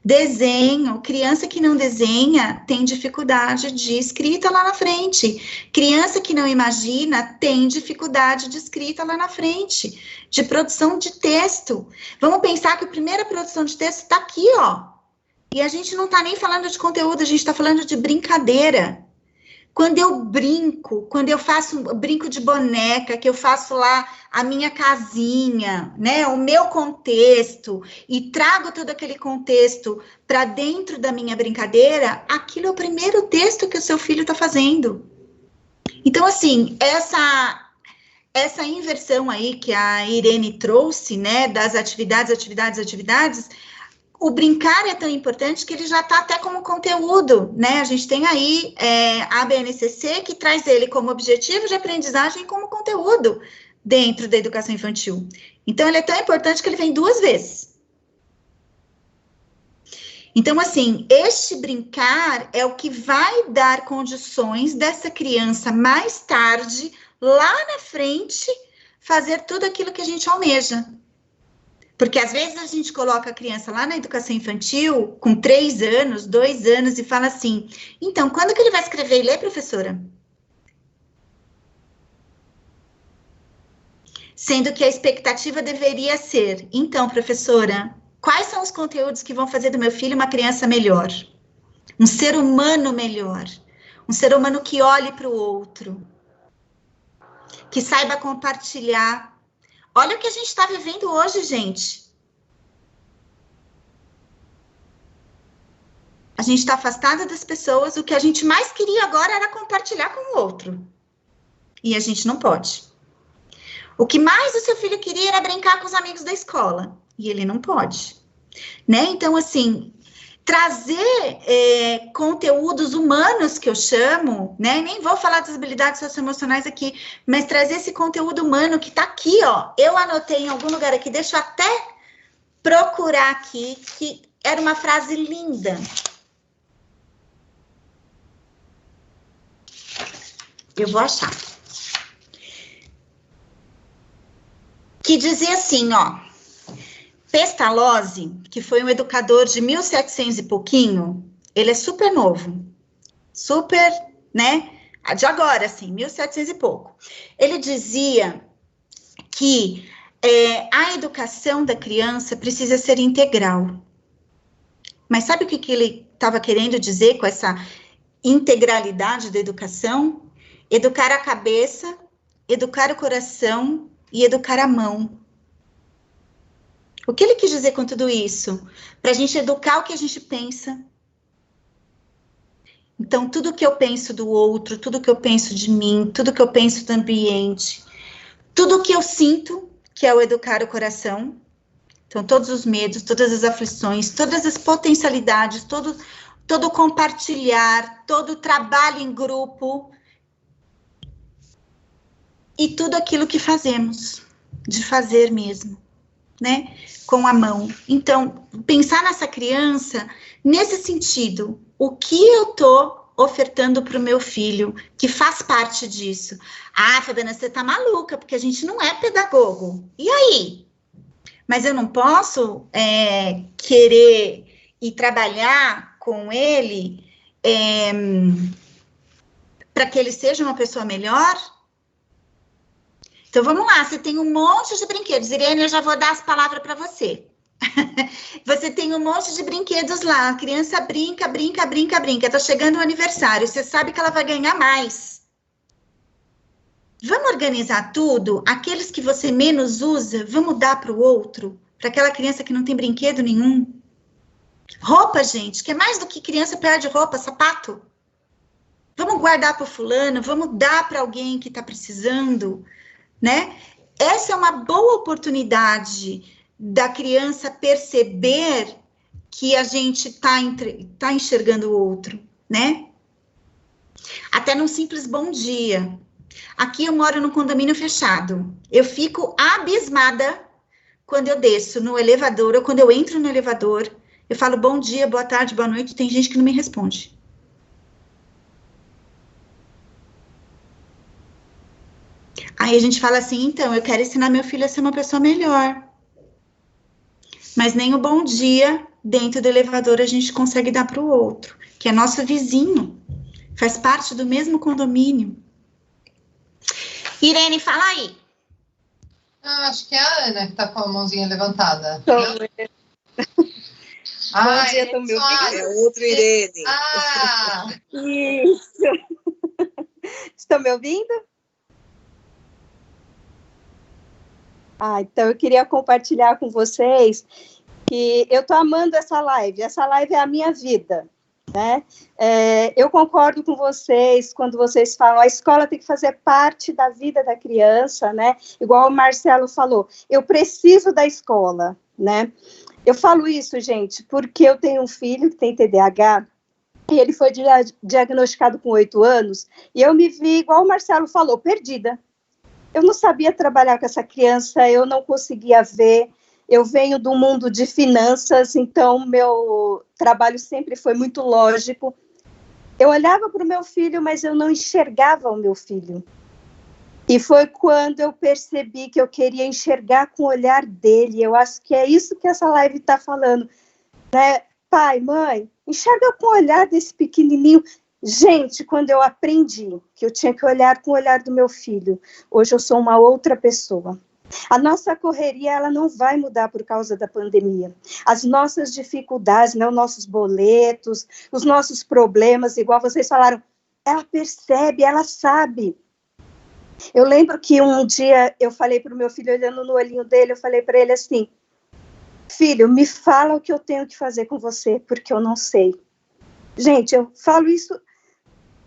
Desenho, criança que não desenha tem dificuldade de escrita lá na frente. Criança que não imagina tem dificuldade de escrita lá na frente. De produção de texto. Vamos pensar que a primeira produção de texto está aqui, ó. E a gente não está nem falando de conteúdo, a gente está falando de brincadeira. Quando eu brinco, brinco de boneca, que eu faço lá a minha casinha, né, o meu contexto, e trago todo aquele contexto para dentro da minha brincadeira, aquilo é o primeiro texto que o seu filho está fazendo. Então, assim, essa inversão aí que a Irene trouxe, né, das atividades, o brincar é tão importante que ele já está até como conteúdo, né? A gente tem aí a BNCC que traz ele como objetivo de aprendizagem e como conteúdo dentro da educação infantil. Então, ele é tão importante que ele vem 2 vezes. Então, assim, este brincar é o que vai dar condições dessa criança mais tarde, lá na frente, fazer tudo aquilo que a gente almeja. Porque às vezes a gente coloca a criança lá na educação infantil, com 3 anos, 2 anos, e fala assim, então, quando que ele vai escrever e ler, professora? Sendo que a expectativa deveria ser, então, professora, quais são os conteúdos que vão fazer do meu filho uma criança melhor? Um ser humano melhor. Um ser humano que olhe para o outro. Que saiba compartilhar. Olha o que a gente está vivendo hoje, gente. A gente está afastada das pessoas, o que a gente mais queria agora era compartilhar com o outro. E a gente não pode. O que mais o seu filho queria era brincar com os amigos da escola. E ele não pode. Né? Então, assim, trazer conteúdos humanos, que eu chamo, né? Nem vou falar das habilidades socioemocionais aqui, mas trazer esse conteúdo humano que está aqui, ó. Eu anotei em algum lugar aqui, deixa eu até procurar aqui, que era uma frase linda. Eu vou achar. Que dizia assim, ó. Pestalozzi, que foi um educador de 1700 e pouquinho, ele é super novo, super, né, de agora, assim, 1700 e pouco. Ele dizia que a educação da criança precisa ser integral. Mas sabe o que ele estava querendo dizer com essa integralidade da educação? Educar a cabeça, educar o coração e educar a mão. O que ele quis dizer com tudo isso? Para a gente educar o que a gente pensa. Então, tudo que eu penso do outro, tudo que eu penso de mim, tudo que eu penso do ambiente, tudo que eu sinto, que é o educar o coração. Então, todos os medos, todas as aflições, todas as potencialidades, todo compartilhar, todo trabalho em grupo. E tudo aquilo que fazemos, de fazer mesmo, né? Com a mão. Então, pensar nessa criança, nesse sentido, o que eu tô ofertando para o meu filho, que faz parte disso? Ah, Fabiana, você tá maluca, porque a gente não é pedagogo. E aí? Mas eu não posso querer ir trabalhar com ele para que ele seja uma pessoa melhor? Então, vamos lá, você tem um monte de brinquedos. Irene, eu já vou dar as palavras para você. Você tem um monte de brinquedos lá, a criança brinca. Tá chegando o aniversário, você sabe que ela vai ganhar mais. Vamos organizar tudo? Aqueles que você menos usa, vamos dar para o outro? Para aquela criança que não tem brinquedo nenhum? Roupa, gente, que é mais do que criança perde roupa, sapato. Vamos guardar para o fulano, vamos dar para alguém que está precisando, né? Essa é uma boa oportunidade da criança perceber que a gente tá enxergando o outro, né? Até num simples bom dia. Aqui eu moro num condomínio fechado. Eu fico abismada quando eu desço no elevador ou quando eu entro no elevador. Eu falo bom dia, boa tarde, boa noite. Tem gente que não me responde. Aí a gente fala assim, então, eu quero ensinar meu filho a ser uma pessoa melhor. Mas nem o bom dia dentro do elevador a gente consegue dar para o outro, que é nosso vizinho, faz parte do mesmo condomínio. Irene, fala aí. Acho que é a Ana que está com a mãozinha levantada. Bom Ah, dia, estão me ouvindo? É outro Irene. Ah, Isso. Estão me ouvindo? Então eu queria compartilhar com vocês que eu estou amando essa live. Essa live é a minha vida. né? Eu concordo com vocês quando vocês falam a escola tem que fazer parte da vida da criança, né? Igual o Marcelo falou, eu preciso da escola, né? Eu falo isso, gente, porque eu tenho um filho que tem TDAH e ele foi diagnosticado com 8 anos e eu me vi, igual o Marcelo falou, perdida. Eu não sabia trabalhar com essa criança, eu não conseguia ver. Eu venho do mundo de finanças, então meu trabalho sempre foi muito lógico. Eu olhava para o meu filho, mas eu não enxergava o meu filho. E foi quando eu percebi que eu queria enxergar com o olhar dele. Eu acho que é isso que essa live está falando, né? Pai, mãe, enxerga com o olhar desse pequenininho. Gente, quando eu aprendi que eu tinha que olhar com o olhar do meu filho, hoje eu sou uma outra pessoa. A nossa correria, ela não vai mudar por causa da pandemia. As nossas dificuldades, né, os nossos boletos, os nossos problemas, igual vocês falaram, ela percebe, ela sabe. Eu lembro que um dia eu falei para o meu filho, olhando no olhinho dele, eu falei para ele assim, filho, me fala o que eu tenho que fazer com você, porque eu não sei. Gente, eu falo isso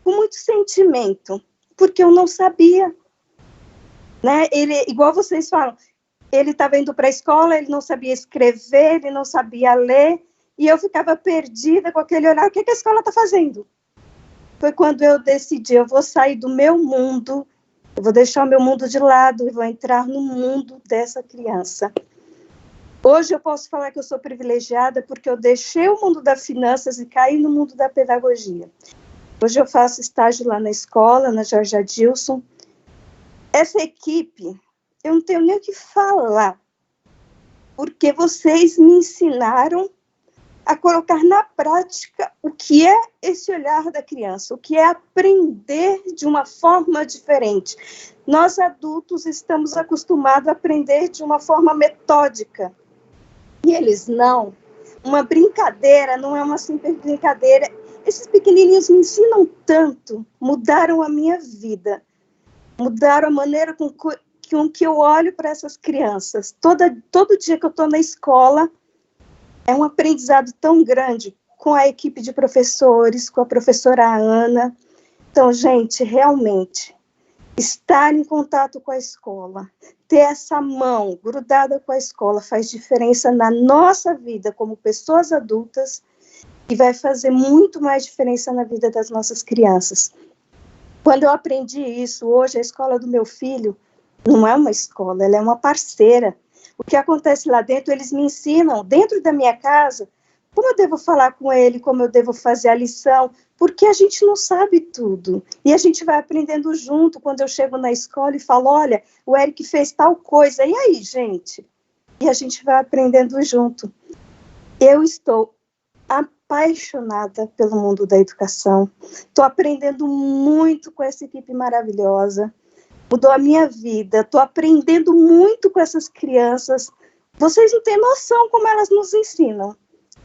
com muito sentimento, porque eu não sabia. Né? Ele, igual vocês falam, ele estava indo para a escola, ele não sabia escrever, ele não sabia ler, e eu ficava perdida com aquele olhar, o que a escola está fazendo? Foi quando eu decidi, eu vou sair do meu mundo, eu vou deixar o meu mundo de lado e vou entrar no mundo dessa criança. Hoje eu posso falar que eu sou privilegiada porque eu deixei o mundo das finanças e caí no mundo da pedagogia. Hoje eu faço estágio lá na escola, na Jorge Adilson. Essa equipe, eu não tenho nem o que falar, porque vocês me ensinaram a colocar na prática o que é esse olhar da criança, o que é aprender de uma forma diferente. Nós adultos estamos acostumados a aprender de uma forma metódica, e eles não. Uma brincadeira não é uma simples brincadeira. Esses pequenininhos me ensinam tanto, mudaram a minha vida. Mudaram a maneira com que eu olho para essas crianças. Todo dia que eu estou na escola, é um aprendizado tão grande com a equipe de professores, com a professora Ana. Então, gente, realmente, estar em contato com a escola, ter essa mão grudada com a escola faz diferença na nossa vida como pessoas adultas e vai fazer muito mais diferença na vida das nossas crianças. Quando eu aprendi isso, hoje a escola do meu filho não é uma escola, ela é uma parceira. O que acontece lá dentro, eles me ensinam, dentro da minha casa, como eu devo falar com ele, como eu devo fazer a lição, porque a gente não sabe tudo. E a gente vai aprendendo junto, quando eu chego na escola e falo, olha, o Eric fez tal coisa, e aí, gente? E a gente vai aprendendo junto. Eu estou apaixonada pelo mundo da educação. Estou aprendendo muito com essa equipe maravilhosa. Mudou a minha vida. Estou aprendendo muito com essas crianças. Vocês não têm noção como elas nos ensinam,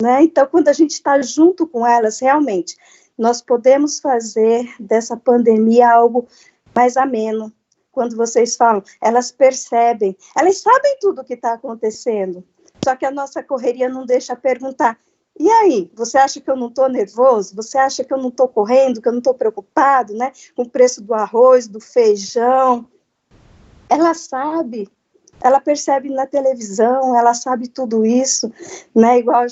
né? Então, quando a gente está junto com elas, realmente, nós podemos fazer dessa pandemia algo mais ameno. Quando vocês falam, elas percebem, elas sabem tudo o que está acontecendo. Só que a nossa correria não deixa perguntar, e aí, você acha que eu não estou nervoso? Você acha que eu não estou correndo, que eu não estou preocupado, né? Com o preço do arroz, do feijão? Ela sabe, ela percebe na televisão, ela sabe tudo isso, né? Igual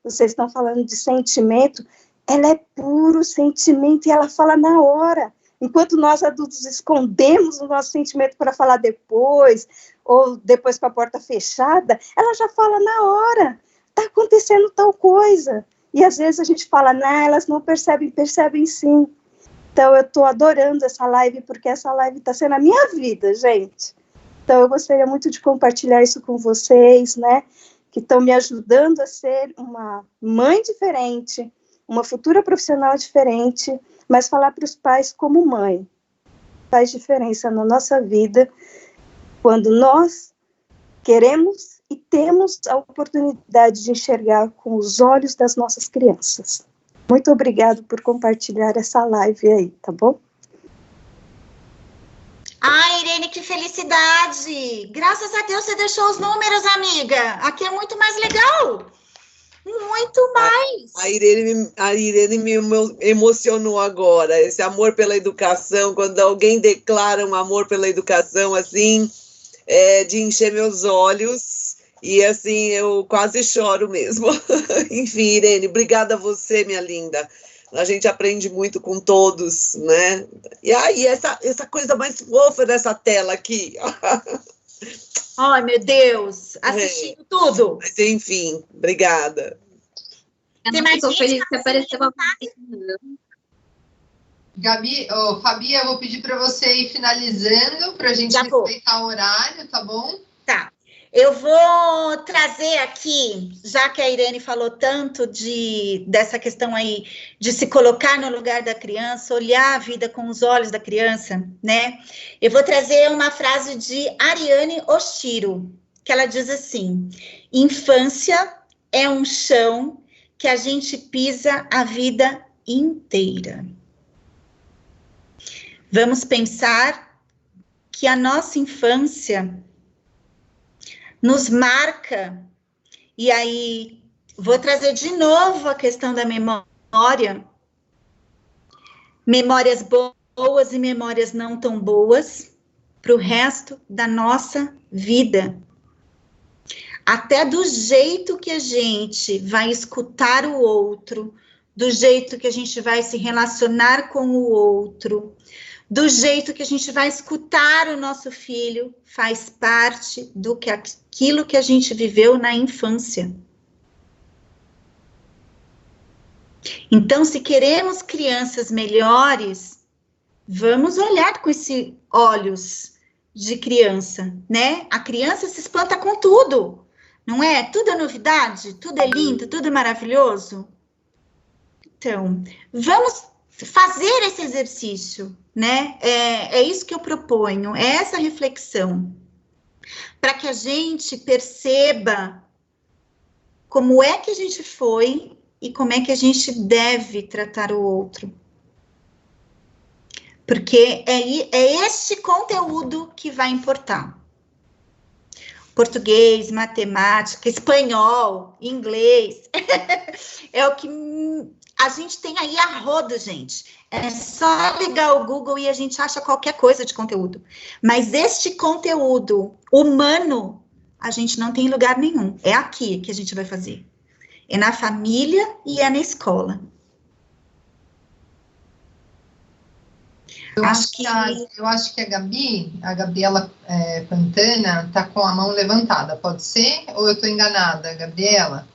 vocês estão falando de sentimento, ela é puro sentimento e ela fala na hora. Enquanto nós adultos escondemos o nosso sentimento para falar depois, ou depois com a porta fechada, ela já fala na hora. Está acontecendo tal coisa. E às vezes a gente fala, não, elas não percebem, percebem sim. Então eu estou adorando essa live, porque essa live está sendo a minha vida, gente. Então eu gostaria muito de compartilhar isso com vocês, né, que estão me ajudando a ser uma mãe diferente, uma futura profissional diferente, mas falar para os pais como mãe. Faz diferença na nossa vida, quando nós queremos e temos a oportunidade de enxergar com os olhos das nossas crianças. Muito obrigada por compartilhar essa live aí, tá bom? Ai, Irene, que felicidade! Graças a Deus você deixou os números, amiga. Aqui é muito mais legal. Muito mais. A Irene me emocionou agora, esse amor pela educação, quando alguém declara um amor pela educação, assim, de encher meus olhos, e assim, eu quase choro mesmo. Enfim, Irene, obrigada a você, minha linda. A gente aprende muito com todos, né? E aí, essa coisa mais fofa dessa tela aqui. Ai, meu Deus, assistindo tudo. Mas, enfim, obrigada. Ela ficou feliz que apareceu uma... Gabi, Fabi, eu vou pedir para você ir finalizando, para a gente respeitar o horário, tá bom? Tá. Eu vou trazer aqui, já que a Irene falou tanto dessa questão aí de se colocar no lugar da criança, olhar a vida com os olhos da criança, né? Eu vou trazer uma frase de Ariane Oshiro, que ela diz assim: infância é um chão que a gente pisa a vida inteira. Vamos pensar que a nossa infância nos marca, e aí vou trazer de novo a questão da memória, memórias boas e memórias não tão boas, para o resto da nossa vida. Até do jeito que a gente vai escutar o outro, do jeito que a gente vai se relacionar com o outro, do jeito que a gente vai escutar o nosso filho, faz parte do que aquilo que a gente viveu na infância. Então, se queremos crianças melhores, vamos olhar com esses olhos de criança, né? A criança se espanta com tudo, não é? Tudo é novidade, tudo é lindo, tudo é maravilhoso. Então, vamos fazer esse exercício, né? É isso que eu proponho, é essa reflexão, para que a gente perceba como é que a gente foi e como é que a gente deve tratar o outro. Porque é este conteúdo que vai importar. Português, matemática, espanhol, inglês, é o que a gente tem aí a rodo, gente. É só ligar o Google e a gente acha qualquer coisa de conteúdo. Mas este conteúdo humano, a gente não tem lugar nenhum. É aqui que a gente vai fazer. É na família e é na escola. Eu acho que a Gabriela Pantana, está com a mão levantada. Pode ser? Ou eu estou enganada, Gabriela?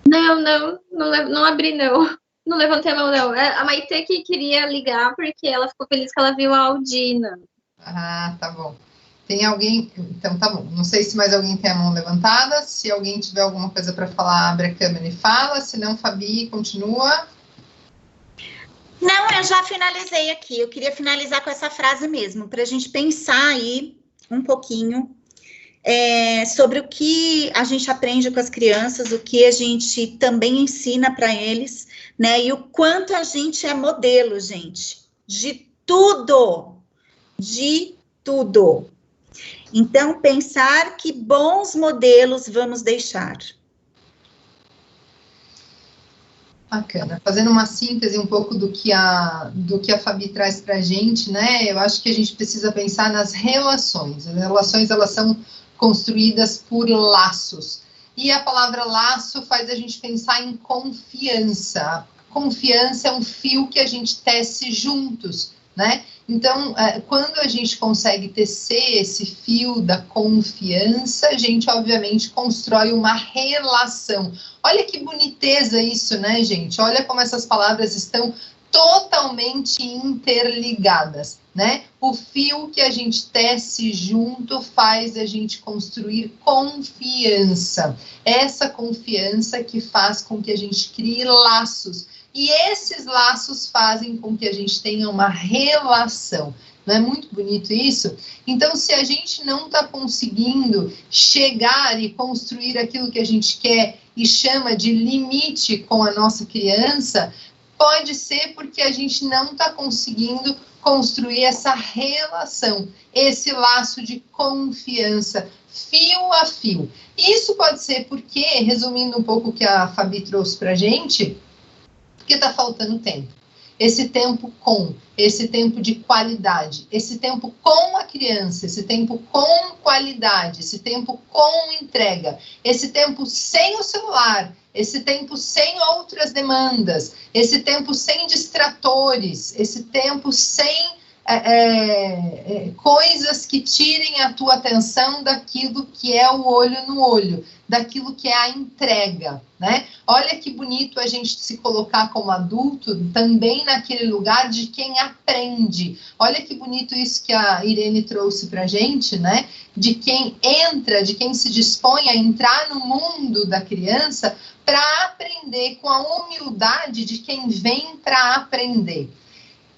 Não abri, não. Não levantei a mão, não. A Maitê que queria ligar, porque ela ficou feliz que ela viu a Aldina. Ah, tá bom. Tem alguém... Então, tá bom. Não sei se mais alguém tem a mão levantada. Se alguém tiver alguma coisa para falar, abre a câmera e fala. Se não, Fabi, continua. Não, eu já finalizei aqui. Eu queria finalizar com essa frase mesmo, para a gente pensar aí um pouquinho sobre o que a gente aprende com as crianças, o que a gente também ensina para eles, né? E o quanto a gente é modelo, gente, de tudo, de tudo. Então, pensar que bons modelos vamos deixar. Bacana. Fazendo uma síntese um pouco do que a Fabi traz para a gente, né? Eu acho que a gente precisa pensar nas relações. As relações, elas são construídas por laços. E a palavra laço faz a gente pensar em confiança. Confiança é um fio que a gente tece juntos, né? Então, quando a gente consegue tecer esse fio da confiança, a gente, obviamente, constrói uma relação. Olha que boniteza isso, né, gente? Olha como essas palavras estão totalmente interligadas, né? O fio que a gente tece junto faz a gente construir confiança. Essa confiança que faz com que a gente crie laços. E esses laços fazem com que a gente tenha uma relação. Não é muito bonito isso? Então, se a gente não está conseguindo chegar e construir aquilo que a gente quer e chama de limite com a nossa criança, Pode ser porque a gente não está conseguindo construir essa relação, esse laço de confiança, fio a fio. Isso pode ser porque, resumindo um pouco o que a Fabi trouxe para a gente, porque está faltando tempo. Esse tempo esse tempo de qualidade, esse tempo com a criança, esse tempo com qualidade, esse tempo com entrega, esse tempo sem o celular, esse tempo sem outras demandas, esse tempo sem distratores, esse tempo sem coisas que tirem a tua atenção daquilo que é o olho no olho, daquilo que é a entrega, né? Olha que bonito a gente se colocar como adulto também naquele lugar de quem aprende. Olha que bonito isso que a Irene trouxe pra gente, né? De quem entra, de quem se dispõe a entrar no mundo da criança para aprender, com a humildade de quem vem para aprender.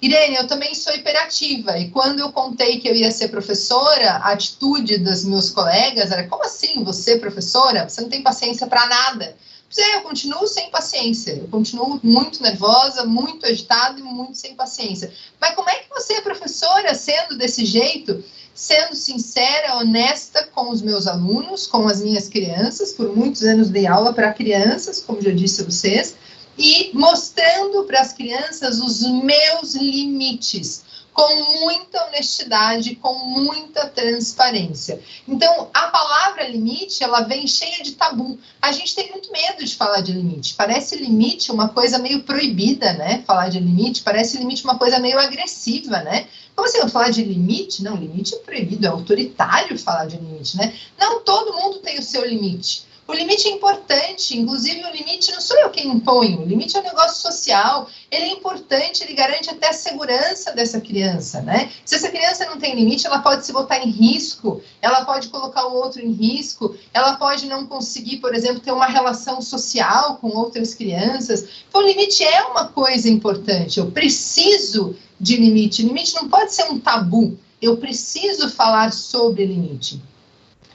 Irene, eu também sou hiperativa, e quando eu contei que eu ia ser professora, a atitude dos meus colegas era: como assim, você professora? Você não tem paciência para nada. Eu continuo sem paciência, eu continuo muito nervosa, muito agitada e muito sem paciência. Mas como é que você é professora sendo desse jeito, sendo sincera, honesta com os meus alunos, com as minhas crianças? Por muitos anos dei aula para crianças, como já disse a vocês, e mostrando para as crianças os meus limites, com muita honestidade, com muita transparência. Então, a palavra limite, ela vem cheia de tabu. A gente tem muito medo de falar de limite. Parece limite uma coisa meio proibida, né? Falar de limite, parece limite uma coisa meio agressiva, né? Como assim, eu falar de limite? Não, limite é proibido, é autoritário falar de limite, né? Não, todo mundo tem o seu limite. O limite é importante, inclusive o limite não sou eu quem imponho, o limite é um negócio social, ele é importante, ele garante até a segurança dessa criança, né? Se essa criança não tem limite, ela pode se botar em risco, ela pode colocar o outro em risco, ela pode não conseguir, por exemplo, ter uma relação social com outras crianças. Então, o limite é uma coisa importante, eu preciso de limite, limite não pode ser um tabu, eu preciso falar sobre limite.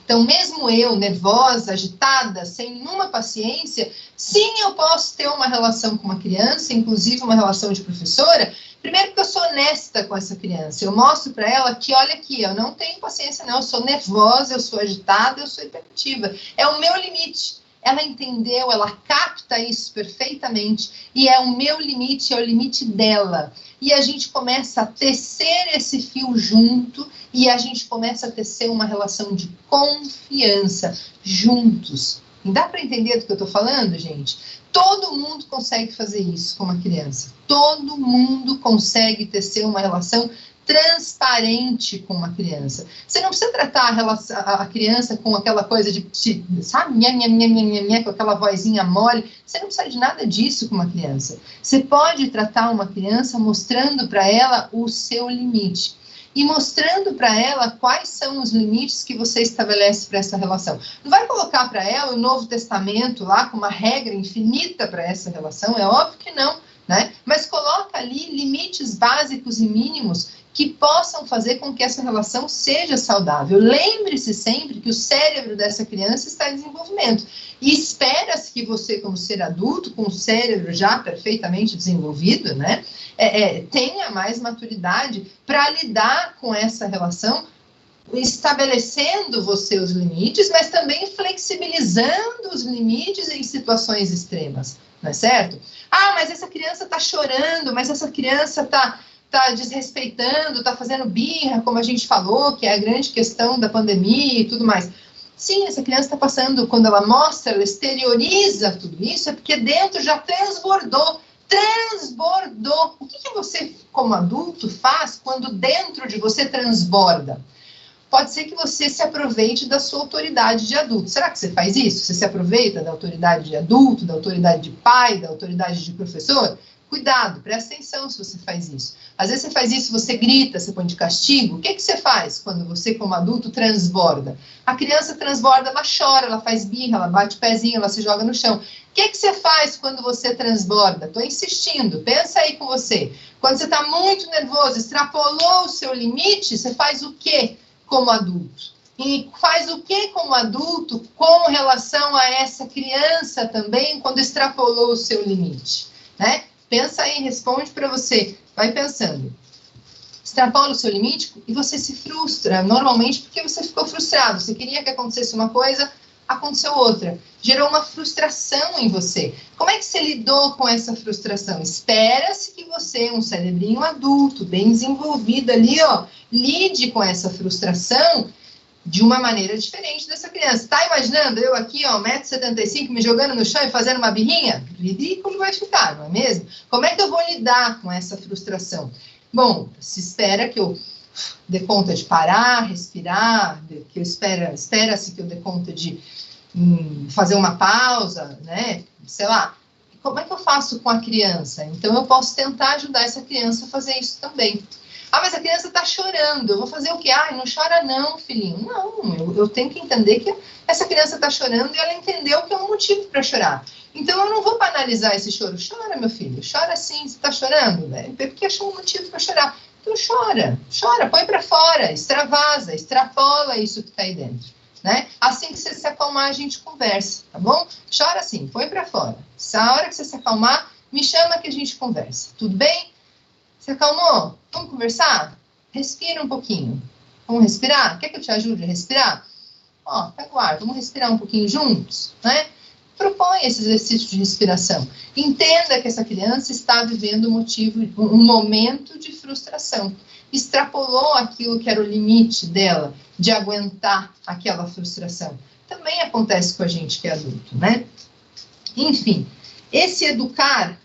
Então, mesmo eu, nervosa, agitada, sem nenhuma paciência, sim, eu posso ter uma relação com uma criança, inclusive uma relação de professora, primeiro porque eu sou honesta com essa criança. Eu mostro para ela que, olha aqui, eu não tenho paciência não, eu sou nervosa, eu sou agitada, eu sou hiperativa. É o meu limite. Ela entendeu, ela capta isso perfeitamente, e é o meu limite, é o limite dela. E a gente começa a tecer esse fio junto, e a gente começa a tecer uma relação de confiança juntos. E dá para entender do que eu estou falando, gente? Todo mundo consegue fazer isso com uma criança. Todo mundo consegue tecer uma relação transparente com uma criança. Você não precisa tratar a criança com aquela coisa de, sabe, minha, com aquela vozinha mole. Você não precisa de nada disso com uma criança. Você pode tratar uma criança mostrando para ela o seu limite e mostrando para ela quais são os limites que você estabelece para essa relação. Não vai colocar para ela o Novo Testamento lá com uma regra infinita para essa relação, é óbvio que não, né? Mas coloca ali limites básicos e mínimos que possam fazer com que essa relação seja saudável. Lembre-se sempre que o cérebro dessa criança está em desenvolvimento. E espera-se que você, como ser adulto, com o cérebro já perfeitamente desenvolvido, né, tenha mais maturidade para lidar com essa relação, estabelecendo você os limites, mas também flexibilizando os limites em situações extremas, não é certo? Ah, mas essa criança está chorando, mas essa criança está desrespeitando, está fazendo birra, como a gente falou, que é a grande questão da pandemia e tudo mais. Sim, essa criança está passando, quando ela mostra, ela exterioriza tudo isso, é porque dentro já transbordou. O que você, como adulto, faz quando dentro de você transborda? Pode ser que você se aproveite da sua autoridade de adulto. Será que você faz isso? Você se aproveita da autoridade de adulto, da autoridade de pai, da autoridade de professor? Cuidado, presta atenção se você faz isso. Às vezes você faz isso, você grita, você põe de castigo. O que você faz quando você, como adulto, transborda? A criança transborda, ela chora, ela faz birra, ela bate o pezinho, ela se joga no chão. O que você faz quando você transborda? Estou insistindo, pensa aí com você. Quando você está muito nervoso, extrapolou o seu limite, você faz o quê como adulto? E faz o quê como adulto com relação a essa criança também, quando extrapolou o seu limite, né? Pensa aí, responde para você. Vai pensando. Extrapola o seu limite e você se frustra, normalmente porque você ficou frustrado. Você queria que acontecesse uma coisa, aconteceu outra. Gerou uma frustração em você. Como é que você lidou com essa frustração? Espera-se que você, um cerebrinho adulto, bem desenvolvido ali, ó, lide com essa frustração de uma maneira diferente dessa criança. Tá imaginando eu aqui, ó, 1,75 m, me jogando no chão e fazendo uma birrinha? Ridículo vai ficar, não é mesmo? Como é que eu vou lidar com essa frustração? Bom, se espera que eu dê conta de parar, respirar, que eu espera-se que eu dê conta de fazer uma pausa, né? Sei lá. Como é que eu faço com a criança? Então, eu posso tentar ajudar essa criança a fazer isso também. Ah, mas a criança está chorando, eu vou fazer o quê? Ah, não chora não, filhinho. Não, eu tenho que entender que essa criança está chorando e ela entendeu que é um motivo para chorar. Então, eu não vou banalizar esse choro. Chora, meu filho, chora sim, você está chorando, né? Porque achou um motivo para chorar. Então, chora, põe para fora, extravasa, extrapola isso que está aí dentro, né? Assim que você se acalmar, a gente conversa, tá bom? Chora sim, põe para fora. Se a hora que você se acalmar, me chama que a gente conversa, tudo bem? Se acalmou? Vamos conversar? Respira um pouquinho. Vamos respirar? Quer que eu te ajude a respirar? Ó, pega o ar, vamos respirar um pouquinho juntos, né? Propõe esse exercício de respiração. Entenda que essa criança está vivendo um momento de frustração. Extrapolou aquilo que era o limite dela, de aguentar aquela frustração. Também acontece com a gente que é adulto, né? Enfim, esse educar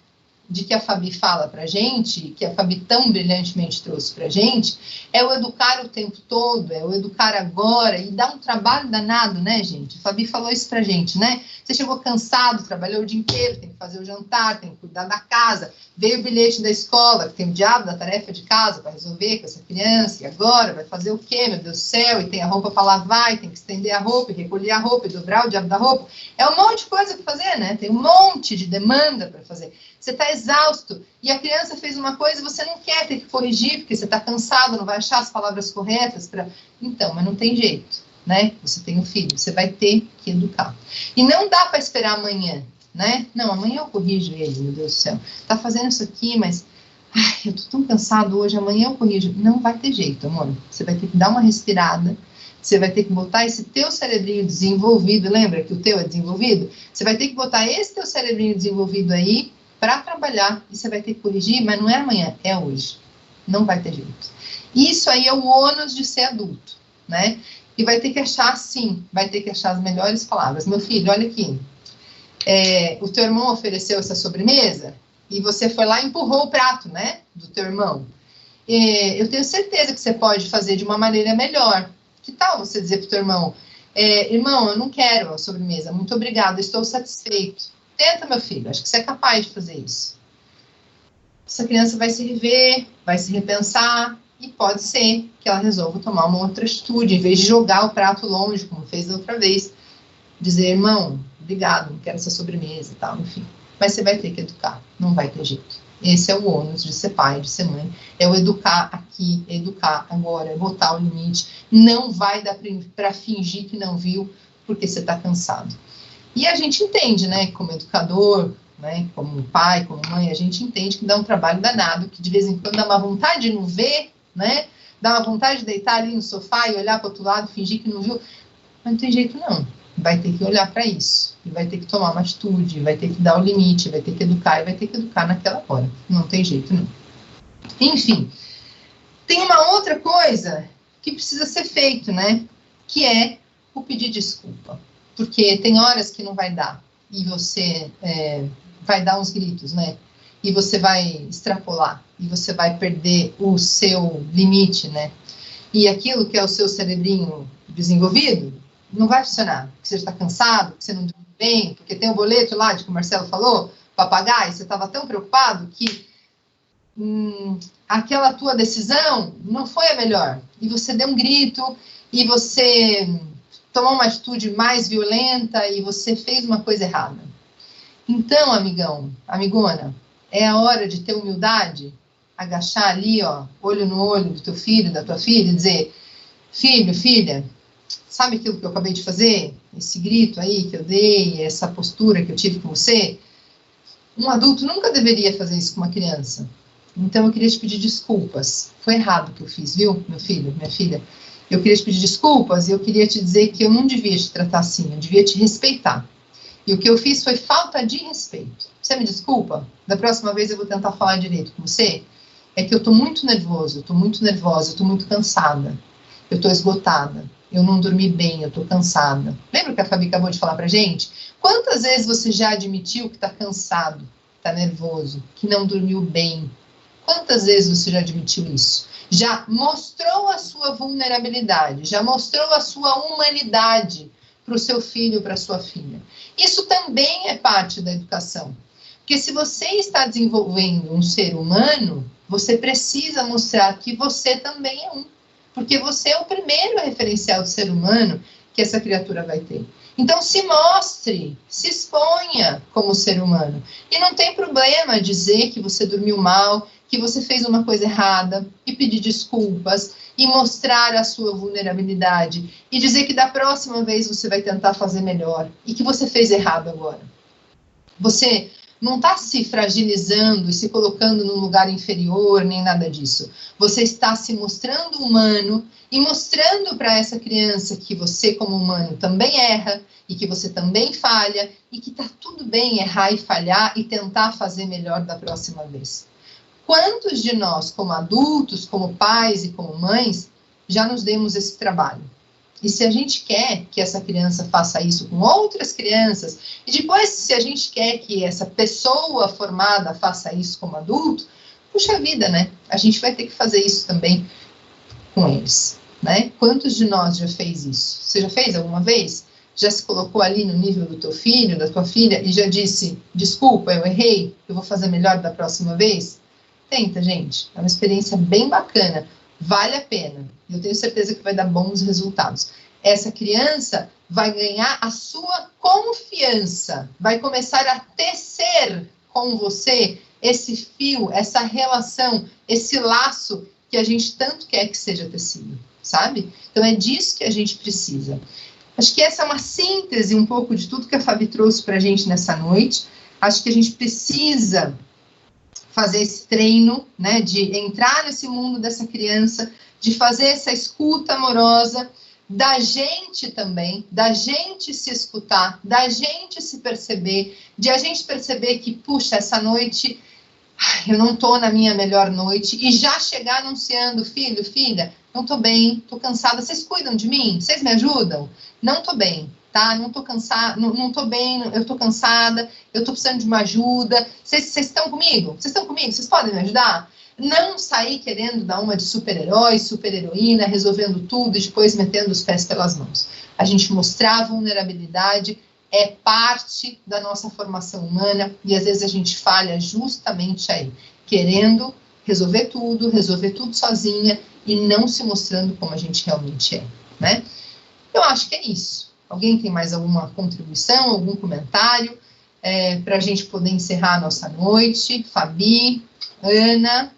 de que a Fabi fala pra gente, que a Fabi tão brilhantemente trouxe pra gente, é o educar o tempo todo, é o educar agora, e dá um trabalho danado, né, gente? A Fabi falou isso pra gente, né? Você chegou cansado, trabalhou o dia inteiro, tem que fazer o jantar, tem que cuidar da casa, veio o bilhete da escola, que tem o diabo da tarefa de casa para resolver com essa criança, e agora vai fazer o quê, meu Deus do céu? E tem a roupa para lavar, e tem que estender a roupa, e recolher a roupa, e dobrar o diabo da roupa. É um monte de coisa para fazer, né? Tem um monte de demanda para fazer. Você está exausto, e a criança fez uma coisa e você não quer ter que corrigir, porque você está cansado, não vai achar as palavras corretas para... Então, mas não tem jeito, né? Você tem um filho, você vai ter que educar. E não dá para esperar amanhã, né? Não, amanhã eu corrijo ele, meu Deus do céu. Tá fazendo isso aqui, mas... Ai, eu tô tão cansado hoje, amanhã eu corrijo. Não vai ter jeito, amor. Você vai ter que dar uma respirada, você vai ter que botar esse teu cerebrinho desenvolvido, lembra que o teu é desenvolvido? Você vai ter que botar esse teu cerebrinho desenvolvido aí para trabalhar, e você vai ter que corrigir, mas não é amanhã, é hoje. Não vai ter jeito. Isso aí é o ônus de ser adulto, né? E vai ter que achar, sim, vai ter que achar as melhores palavras. Meu filho, olha aqui, o teu irmão ofereceu essa sobremesa, e você foi lá e empurrou o prato, né, do teu irmão. Eu tenho certeza que você pode fazer de uma maneira melhor. Que tal você dizer pro teu irmão, irmão, eu não quero a sobremesa, muito obrigado, estou satisfeito. Tenta, meu filho, acho que você é capaz de fazer isso. Essa criança vai se rever, vai se repensar, e pode ser que ela resolva tomar uma outra atitude, em vez de jogar o prato longe, como fez da outra vez. Dizer, irmão, obrigado, não quero essa sobremesa e tal, enfim. Mas você vai ter que educar, não vai ter jeito. Esse é o ônus de ser pai, de ser mãe. É o educar aqui, educar agora, é botar o limite. Não vai dar para fingir que não viu, porque você está cansado. E a gente entende, né, como educador, né, como pai, como mãe, a gente entende que dá um trabalho danado, que de vez em quando dá uma vontade de não ver, né, dá uma vontade de deitar ali no sofá e olhar para o outro lado, fingir que não viu, mas não tem jeito não, vai ter que olhar para isso, e vai ter que tomar uma atitude, vai ter que dar o limite, vai ter que educar, e vai ter que educar naquela hora, não tem jeito não. Enfim, tem uma outra coisa que precisa ser feito, né, que é o pedir desculpa. Porque tem horas que não vai dar, e você vai dar uns gritos, né? E você vai extrapolar, e você vai perder o seu limite, né? E aquilo que é o seu cerebrinho desenvolvido, não vai funcionar. Porque você está cansado, porque você não dormiu bem, porque tem o boleto lá, de que o Marcelo falou, para pagar, e você estava tão preocupado que aquela tua decisão não foi a melhor. E você deu um grito, e você... tomou uma atitude mais violenta e você fez uma coisa errada. Então, amigão, amigona, é a hora de ter humildade, agachar ali, ó, olho no olho do teu filho, da tua filha, e dizer, filho, filha, sabe aquilo que eu acabei de fazer? Esse grito aí que eu dei, essa postura que eu tive com você? Um adulto nunca deveria fazer isso com uma criança. Então, eu queria te pedir desculpas. Foi errado o que eu fiz, viu, meu filho, minha filha? Eu queria te pedir desculpas e eu queria te dizer que eu não devia te tratar assim, eu devia te respeitar. E o que eu fiz foi falta de respeito. Você me desculpa? Da próxima vez eu vou tentar falar direito com você. É que eu tô muito nervoso, eu tô muito nervosa, eu tô muito cansada. Eu tô esgotada. Eu não dormi bem, eu tô cansada. Lembra que a Fabi acabou de falar pra gente? Quantas vezes você já admitiu que tá cansado, tá nervoso, que não dormiu bem? Quantas vezes você já admitiu isso? Já mostrou a sua vulnerabilidade, já mostrou a sua humanidade para o seu filho, para a sua filha. Isso também é parte da educação. Porque se você está desenvolvendo um ser humano, você precisa mostrar que você também é um. Porque você é o primeiro referencial do ser humano que essa criatura vai ter. Então, se mostre, se exponha como ser humano. E não tem problema dizer que você dormiu mal, que você fez uma coisa errada, e pedir desculpas, e mostrar a sua vulnerabilidade, e dizer que da próxima vez você vai tentar fazer melhor, e que você fez errado agora. Você não está se fragilizando e se colocando num lugar inferior, nem nada disso. Você está se mostrando humano e mostrando para essa criança que você, como humano, também erra e que você também falha e que está tudo bem errar e falhar e tentar fazer melhor da próxima vez. Quantos de nós, como adultos, como pais e como mães, já nos demos esse trabalho? E se a gente quer que essa criança faça isso com outras crianças, e depois, se a gente quer que essa pessoa formada faça isso como adulto, puxa vida, né? A gente vai ter que fazer isso também com eles, né? Quantos de nós já fez isso? Você já fez alguma vez? Já se colocou ali no nível do teu filho, da tua filha, e já disse, desculpa, eu errei, eu vou fazer melhor da próxima vez? Tenta, gente. É uma experiência bem bacana. Vale a pena. Eu tenho certeza que vai dar bons resultados. Essa criança vai ganhar a sua confiança. Vai começar a tecer com você esse fio, essa relação, esse laço que a gente tanto quer que seja tecido, sabe? Então, é disso que a gente precisa. Acho que essa é uma síntese um pouco de tudo que a Fabi trouxe para a gente nessa noite. Acho que a gente precisa fazer esse treino, né, de entrar nesse mundo dessa criança, de fazer essa escuta amorosa, da gente também, da gente se escutar, da gente se perceber, de a gente perceber que, puxa, essa noite eu não tô na minha melhor noite, e já chegar anunciando, filho, filha, não tô bem, tô cansada, vocês cuidam de mim? Vocês me ajudam? Não tô bem, tá? Não tô cansada, não tô bem, eu tô cansada, eu tô precisando de uma ajuda, vocês estão comigo? Vocês estão comigo? Vocês podem me ajudar? Não sair querendo dar uma de super-herói, super-heroína, resolvendo tudo e depois metendo os pés pelas mãos. A gente mostrar a vulnerabilidade é parte da nossa formação humana e às vezes a gente falha justamente aí, querendo resolver tudo sozinha e não se mostrando como a gente realmente é, né? Eu acho que é isso. Alguém tem mais alguma contribuição, algum comentário para a gente poder encerrar a nossa noite? Fabi, Ana?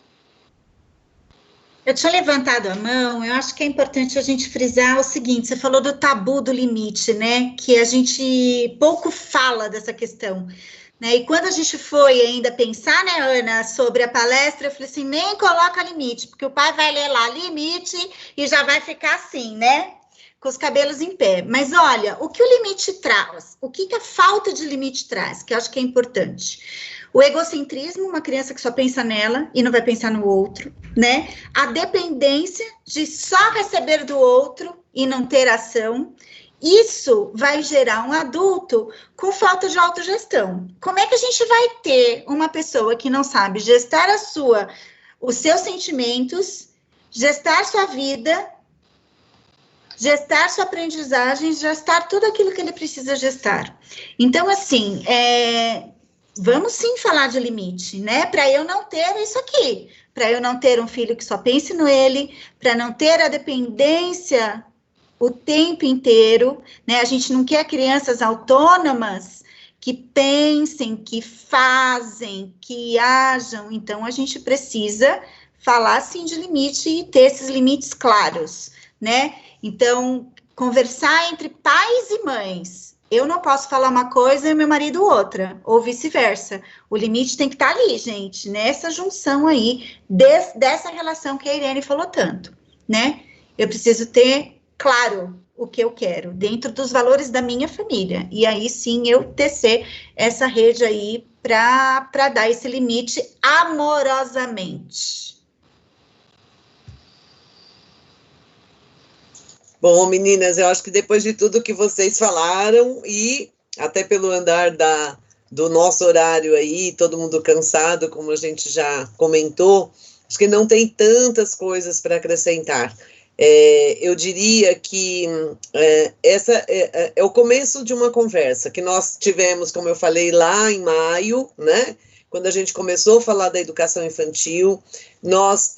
Eu tinha levantado a mão, eu acho que é importante a gente frisar o seguinte, você falou do tabu do limite, né, que a gente pouco fala dessa questão, né, e quando a gente foi ainda pensar, né, Ana, sobre a palestra, eu falei assim, nem coloca limite, porque o pai vai ler lá limite e já vai ficar assim, né, com os cabelos em pé. Mas olha, o que o limite traz, o que a falta de limite traz, que eu acho que é importante. O egocentrismo, uma criança que só pensa nela e não vai pensar no outro, né? A dependência de só receber do outro e não ter ação. Isso vai gerar um adulto com falta de autogestão. Como é que a gente vai ter uma pessoa que não sabe gestar os seus sentimentos, gestar sua vida, gestar sua aprendizagem, gestar tudo aquilo que ele precisa gestar? Então, assim, vamos sim falar de limite, né? Para eu não ter isso aqui, para eu não ter um filho que só pense nele, para não ter a dependência o tempo inteiro, né? A gente não quer crianças autônomas que pensem, que fazem, que ajam. Então, a gente precisa falar sim de limite e ter esses limites claros, né? Então, conversar entre pais e mães. Eu não posso falar uma coisa e meu marido outra, ou vice-versa. O limite tem que estar ali, gente, nessa junção aí, dessa relação que a Irene falou tanto, né? Eu preciso ter claro o que eu quero, dentro dos valores da minha família. E aí sim eu tecer essa rede aí para dar esse limite amorosamente. Bom, meninas, eu acho que depois de tudo que vocês falaram e até pelo andar do nosso horário aí, todo mundo cansado, como a gente já comentou, acho que não tem tantas coisas para acrescentar. Eu diria que essa é o começo de uma conversa que nós tivemos, como eu falei, lá em maio, né? Quando a gente começou a falar da educação infantil, nós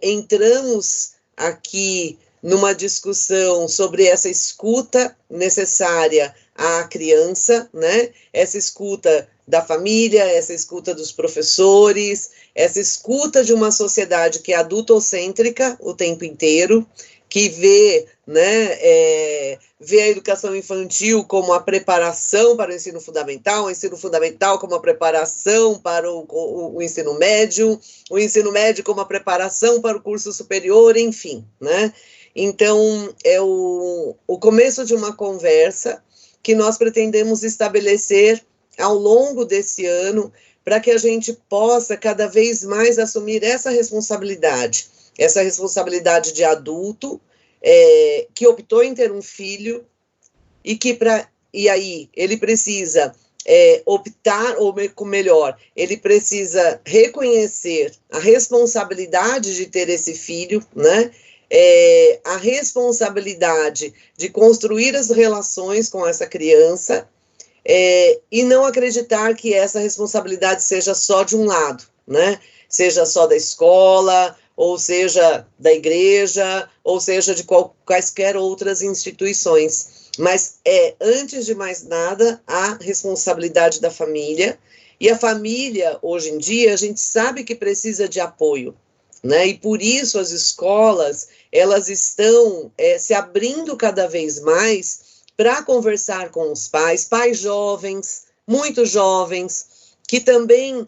entramos aqui numa discussão sobre essa escuta necessária à criança, né? Essa escuta da família, essa escuta dos professores, essa escuta de uma sociedade que é adultocêntrica o tempo inteiro, que vê, né, vê a educação infantil como a preparação para o ensino fundamental como a preparação para o ensino médio como a preparação para o curso superior, enfim, né? Então, é o começo de uma conversa que nós pretendemos estabelecer ao longo desse ano para que a gente possa cada vez mais assumir essa responsabilidade de adulto, que optou em ter um filho e aí ele precisa optar, ou melhor, ele precisa reconhecer a responsabilidade de ter esse filho, né? A responsabilidade de construir as relações com essa criança e não acreditar que essa responsabilidade seja só de um lado, né? Seja só da escola, ou seja da igreja, ou seja de quaisquer outras instituições. Mas antes de mais nada, a responsabilidade da família. E a família, hoje em dia, a gente sabe que precisa de apoio, né? E por isso as escolas, elas estão se abrindo cada vez mais para conversar com os pais jovens, muito jovens, que também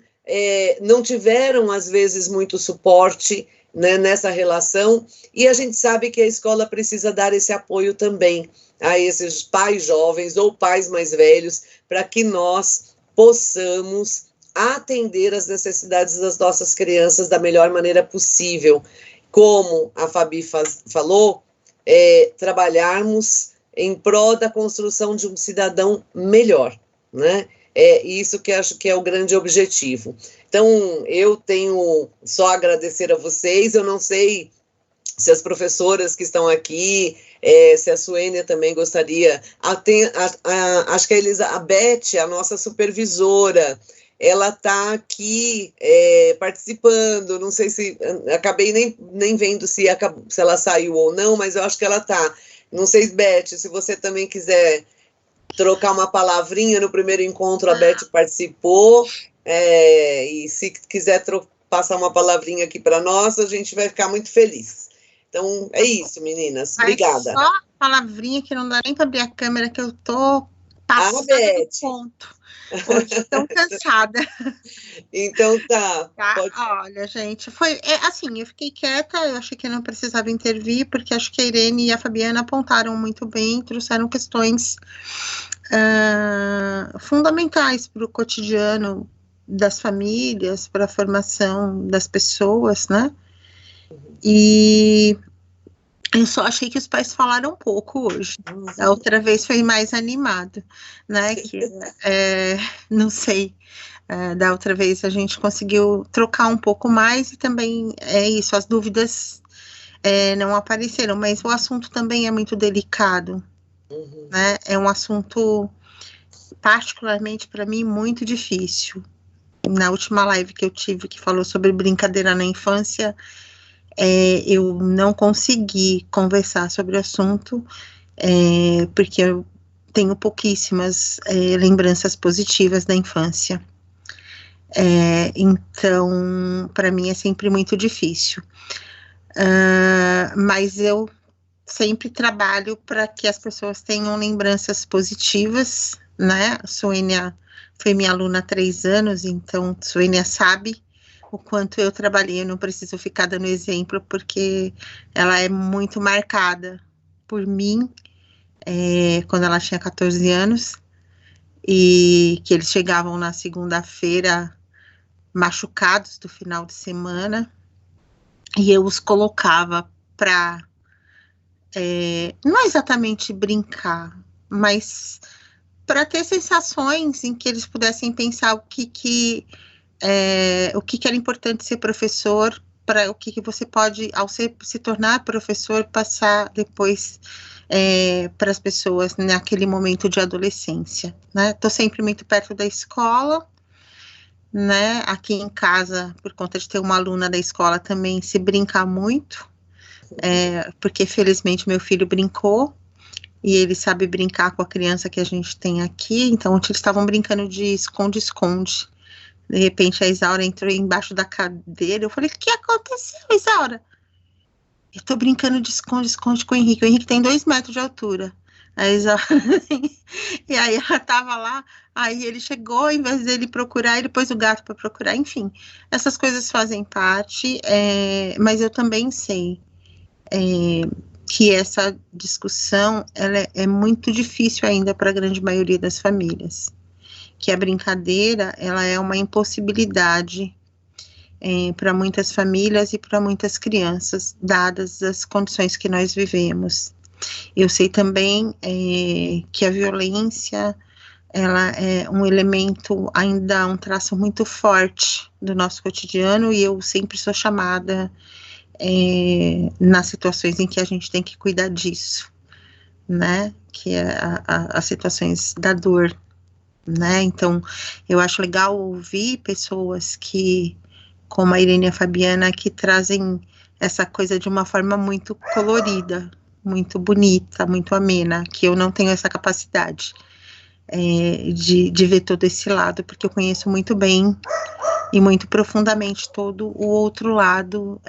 não tiveram, às vezes, muito suporte, né, nessa relação, e a gente sabe que a escola precisa dar esse apoio também a esses pais jovens ou pais mais velhos, para que nós possamos atender as necessidades das nossas crianças da melhor maneira possível. Como a Fabi falou, trabalharmos em prol da construção de um cidadão melhor, né? Isso que acho que é o grande objetivo. Então, eu tenho só a agradecer a vocês. Eu não sei se as professoras que estão aqui, se a Suênia também gostaria. Acho que a Elizabeth, a nossa supervisora, ela está aqui participando. Não sei se... Acabei nem vendo se ela saiu ou não, mas eu acho que ela está. Não sei, Beth, se você também quiser trocar uma palavrinha. No primeiro encontro a Beth participou, e se quiser passar uma palavrinha aqui para nós, a gente vai ficar muito feliz. Então, é isso, meninas. Obrigada. Só palavrinha que não dá nem para abrir a câmera, que eu tô passando do ponto. Hoje tão cansada. Então tá. Olha, gente, foi assim, eu fiquei quieta, eu achei que eu não precisava intervir, porque acho que a Irene e a Fabiana apontaram muito bem, trouxeram questões fundamentais para o cotidiano das famílias, para a formação das pessoas, né? E eu só achei que os pais falaram pouco hoje. A outra vez foi mais animado, né? Que, não sei, da outra vez a gente conseguiu trocar um pouco mais e também isso, as dúvidas não apareceram, mas o assunto também é muito delicado, né? É um assunto, particularmente para mim, muito difícil. Na última live que eu tive, que falou sobre brincadeira na infância, eu não consegui conversar sobre o assunto, porque eu tenho pouquíssimas lembranças positivas da infância. Então, para mim é sempre muito difícil. Mas eu sempre trabalho para que as pessoas tenham lembranças positivas, né? A Suênia foi minha aluna há 3 anos, então a Suênia sabe o quanto eu trabalhei. Eu não preciso ficar dando exemplo, porque ela é muito marcada por mim, quando ela tinha 14 anos, e que eles chegavam na segunda-feira machucados do final de semana, e eu os colocava para, não exatamente brincar, mas para ter sensações em que eles pudessem pensar o que era importante ser professor, para o que você pode, ao se tornar professor, passar depois para as pessoas naquele momento de adolescência, né? Estou sempre muito perto da escola, né? Aqui em casa, por conta de ter uma aluna da escola, também se brinca muito, porque felizmente meu filho brincou, e ele sabe brincar com a criança que a gente tem aqui. Então eles estavam brincando de esconde-esconde. De repente a Isaura entrou embaixo da cadeira. Eu falei, o que aconteceu, Isaura? Eu tô brincando de esconde-esconde com o Henrique. O Henrique tem 2 metros de altura. A Isaura... E aí ela tava lá, aí ele chegou, em vez dele procurar, ele pôs o gato para procurar. Enfim, essas coisas fazem parte, mas eu também sei que essa discussão ela é muito difícil ainda para a grande maioria das famílias. Que a brincadeira, ela é uma impossibilidade para muitas famílias e para muitas crianças, dadas as condições que nós vivemos. Eu sei também que a violência, ela é um elemento, ainda um traço muito forte do nosso cotidiano, e eu sempre sou chamada nas situações em que a gente tem que cuidar disso, né, que é as situações da dor, né. Então, eu acho legal ouvir pessoas que, como a Irene e a Fabiana, que trazem essa coisa de uma forma muito colorida, muito bonita, muito amena, que eu não tenho essa capacidade de ver todo esse lado, porque eu conheço muito bem e muito profundamente todo o outro lado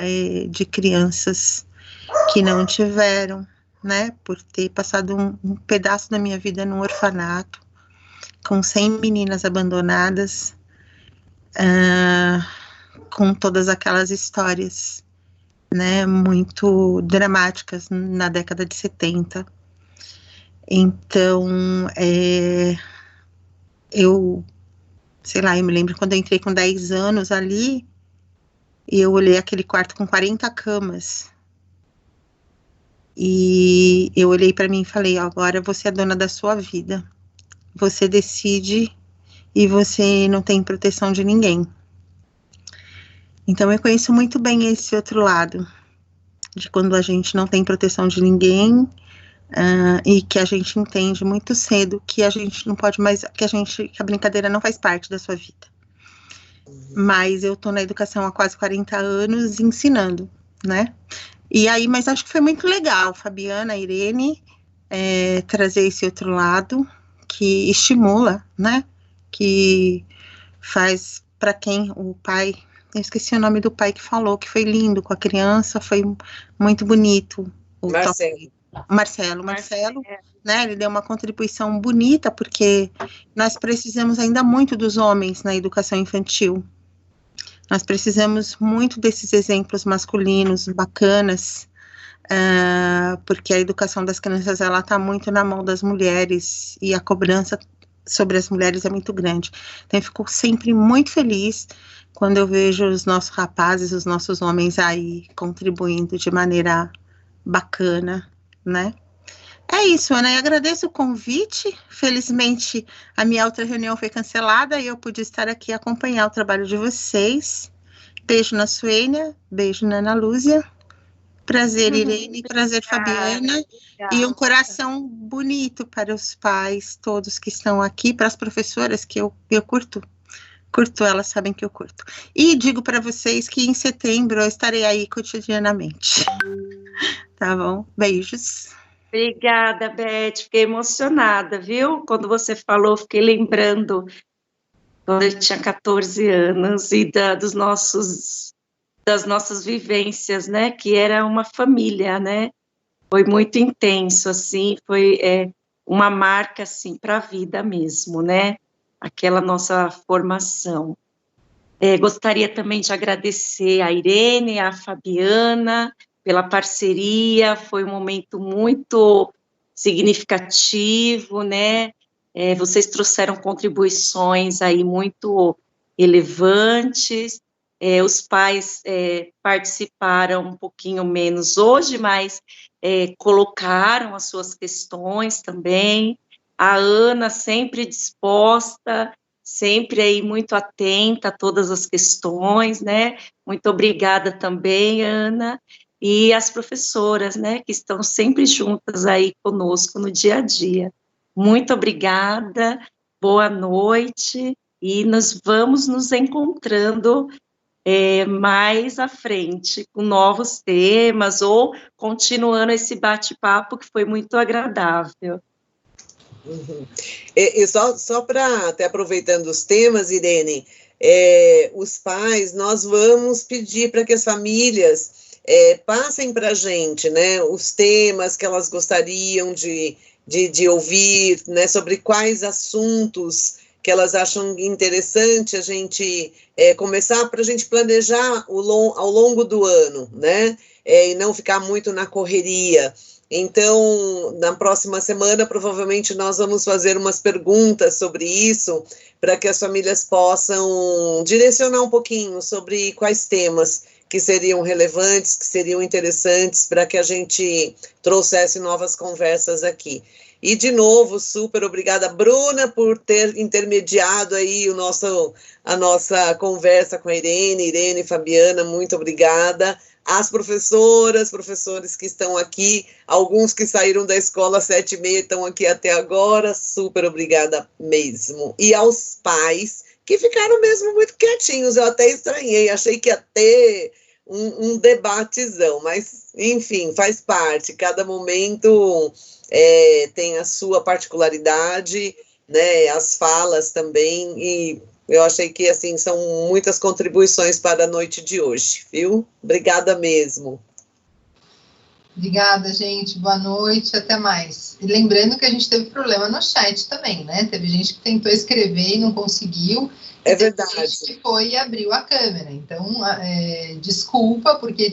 de crianças que não tiveram, né, por ter passado um pedaço da minha vida num orfanato, com 100 meninas abandonadas, com todas aquelas histórias, né, muito dramáticas na década de 70. Então, eu me lembro quando eu entrei com 10 anos ali, e eu olhei aquele quarto com 40 camas, e eu olhei para mim e falei, agora você é dona da sua vida, você decide, e você não tem proteção de ninguém. Então eu conheço muito bem esse outro lado, de quando a gente não tem proteção de ninguém, e que a gente entende muito cedo que a gente não pode mais, que a brincadeira não faz parte da sua vida. Mas eu tô na educação há quase 40 anos ensinando, né? E aí, mas acho que foi muito legal, Fabiana, Irene, trazer esse outro lado que estimula, né? Que faz para quem o pai, eu esqueci o nome do pai que falou, que foi lindo com a criança, foi muito bonito. Marcelo, né, ele deu uma contribuição bonita, porque nós precisamos ainda muito dos homens na educação infantil. Nós precisamos muito desses exemplos masculinos, bacanas, porque a educação das crianças, ela está muito na mão das mulheres, e a cobrança sobre as mulheres é muito grande. Então eu fico sempre muito feliz quando eu vejo os nossos rapazes, os nossos homens aí contribuindo de maneira bacana, né? É isso, Ana, eu agradeço o convite. Felizmente a minha outra reunião foi cancelada e eu pude estar aqui acompanhar o trabalho de vocês. Beijo na Suênia, beijo na Ana Lúcia. Prazer, Irene, prazer, Fabiana. E um coração bonito para os pais, todos que estão aqui, para as professoras, que eu curto, elas sabem que eu curto. E digo para vocês que em setembro eu estarei aí cotidianamente. Tá bom? Beijos. Obrigada, Beth. Fiquei emocionada, viu? Quando você falou, fiquei lembrando quando eu tinha 14 anos e das nossas vivências, né? Que era uma família, né? Foi muito intenso, assim, foi uma marca, assim, para a vida mesmo, né? Aquela nossa formação. Gostaria também de agradecer a Irene, a Fabiana, pela parceria, foi um momento muito significativo, né? Vocês trouxeram contribuições aí muito relevantes, os pais participaram um pouquinho menos hoje, mas colocaram as suas questões também, a Ana sempre disposta, sempre aí muito atenta a todas as questões, né? Muito obrigada também, Ana, e as professoras, né, que estão sempre juntas aí conosco no dia a dia. Muito obrigada, boa noite, e nós vamos nos encontrando mais à frente, com novos temas, ou continuando esse bate-papo que foi muito agradável. Uhum. E só para, até aproveitando os temas, Irene, os pais, nós vamos pedir para que as famílias passem para a gente, né, os temas que elas gostariam de ouvir, né, sobre quais assuntos que elas acham interessante a gente começar, para a gente planejar ao longo do ano, né, e não ficar muito na correria. Então, na próxima semana, provavelmente nós vamos fazer umas perguntas sobre isso, para que as famílias possam direcionar um pouquinho sobre quais temas que seriam relevantes, que seriam interessantes, para que a gente trouxesse novas conversas aqui. E, de novo, super obrigada, Bruna, por ter intermediado aí a nossa conversa com a Irene, Fabiana, muito obrigada. As professoras, professores que estão aqui, alguns que saíram da escola às 7h30 estão aqui até agora, super obrigada mesmo. E aos pais, que ficaram mesmo muito quietinhos, eu até estranhei, achei que ia ter um debatezão, mas, enfim, faz parte, cada momento tem a sua particularidade, né, as falas também, e eu achei que, assim, são muitas contribuições para a noite de hoje, viu? Obrigada mesmo. Obrigada, gente. Boa noite, até mais. E lembrando que a gente teve problema no chat também, né? Teve gente que tentou escrever e não conseguiu. É verdade. Teve gente que foi e abriu a câmera. Então, desculpa, porque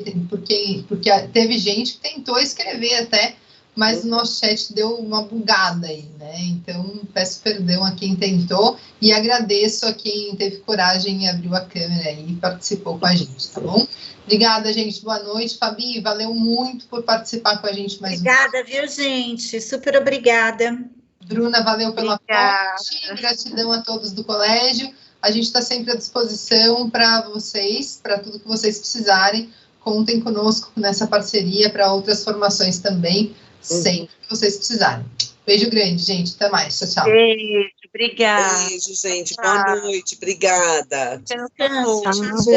teve gente que tentou escrever até, mas o nosso chat deu uma bugada aí, né? Então, peço perdão a quem tentou e agradeço a quem teve coragem e abriu a câmera aí e participou com a gente, tá bom? Obrigada, gente. Boa noite. Fabi, valeu muito por participar com a gente mais Obrigada, viu, gente? Super obrigada. Bruna, valeu pela ponte. Gratidão a todos do colégio. A gente está sempre à disposição para vocês, para tudo que vocês precisarem. Contem conosco nessa parceria para outras formações também, sempre que vocês precisarem. Beijo grande, gente. Até mais. Tchau, tchau. Beijo, obrigada. Beijo, gente. Boa noite. Obrigada. Tchau.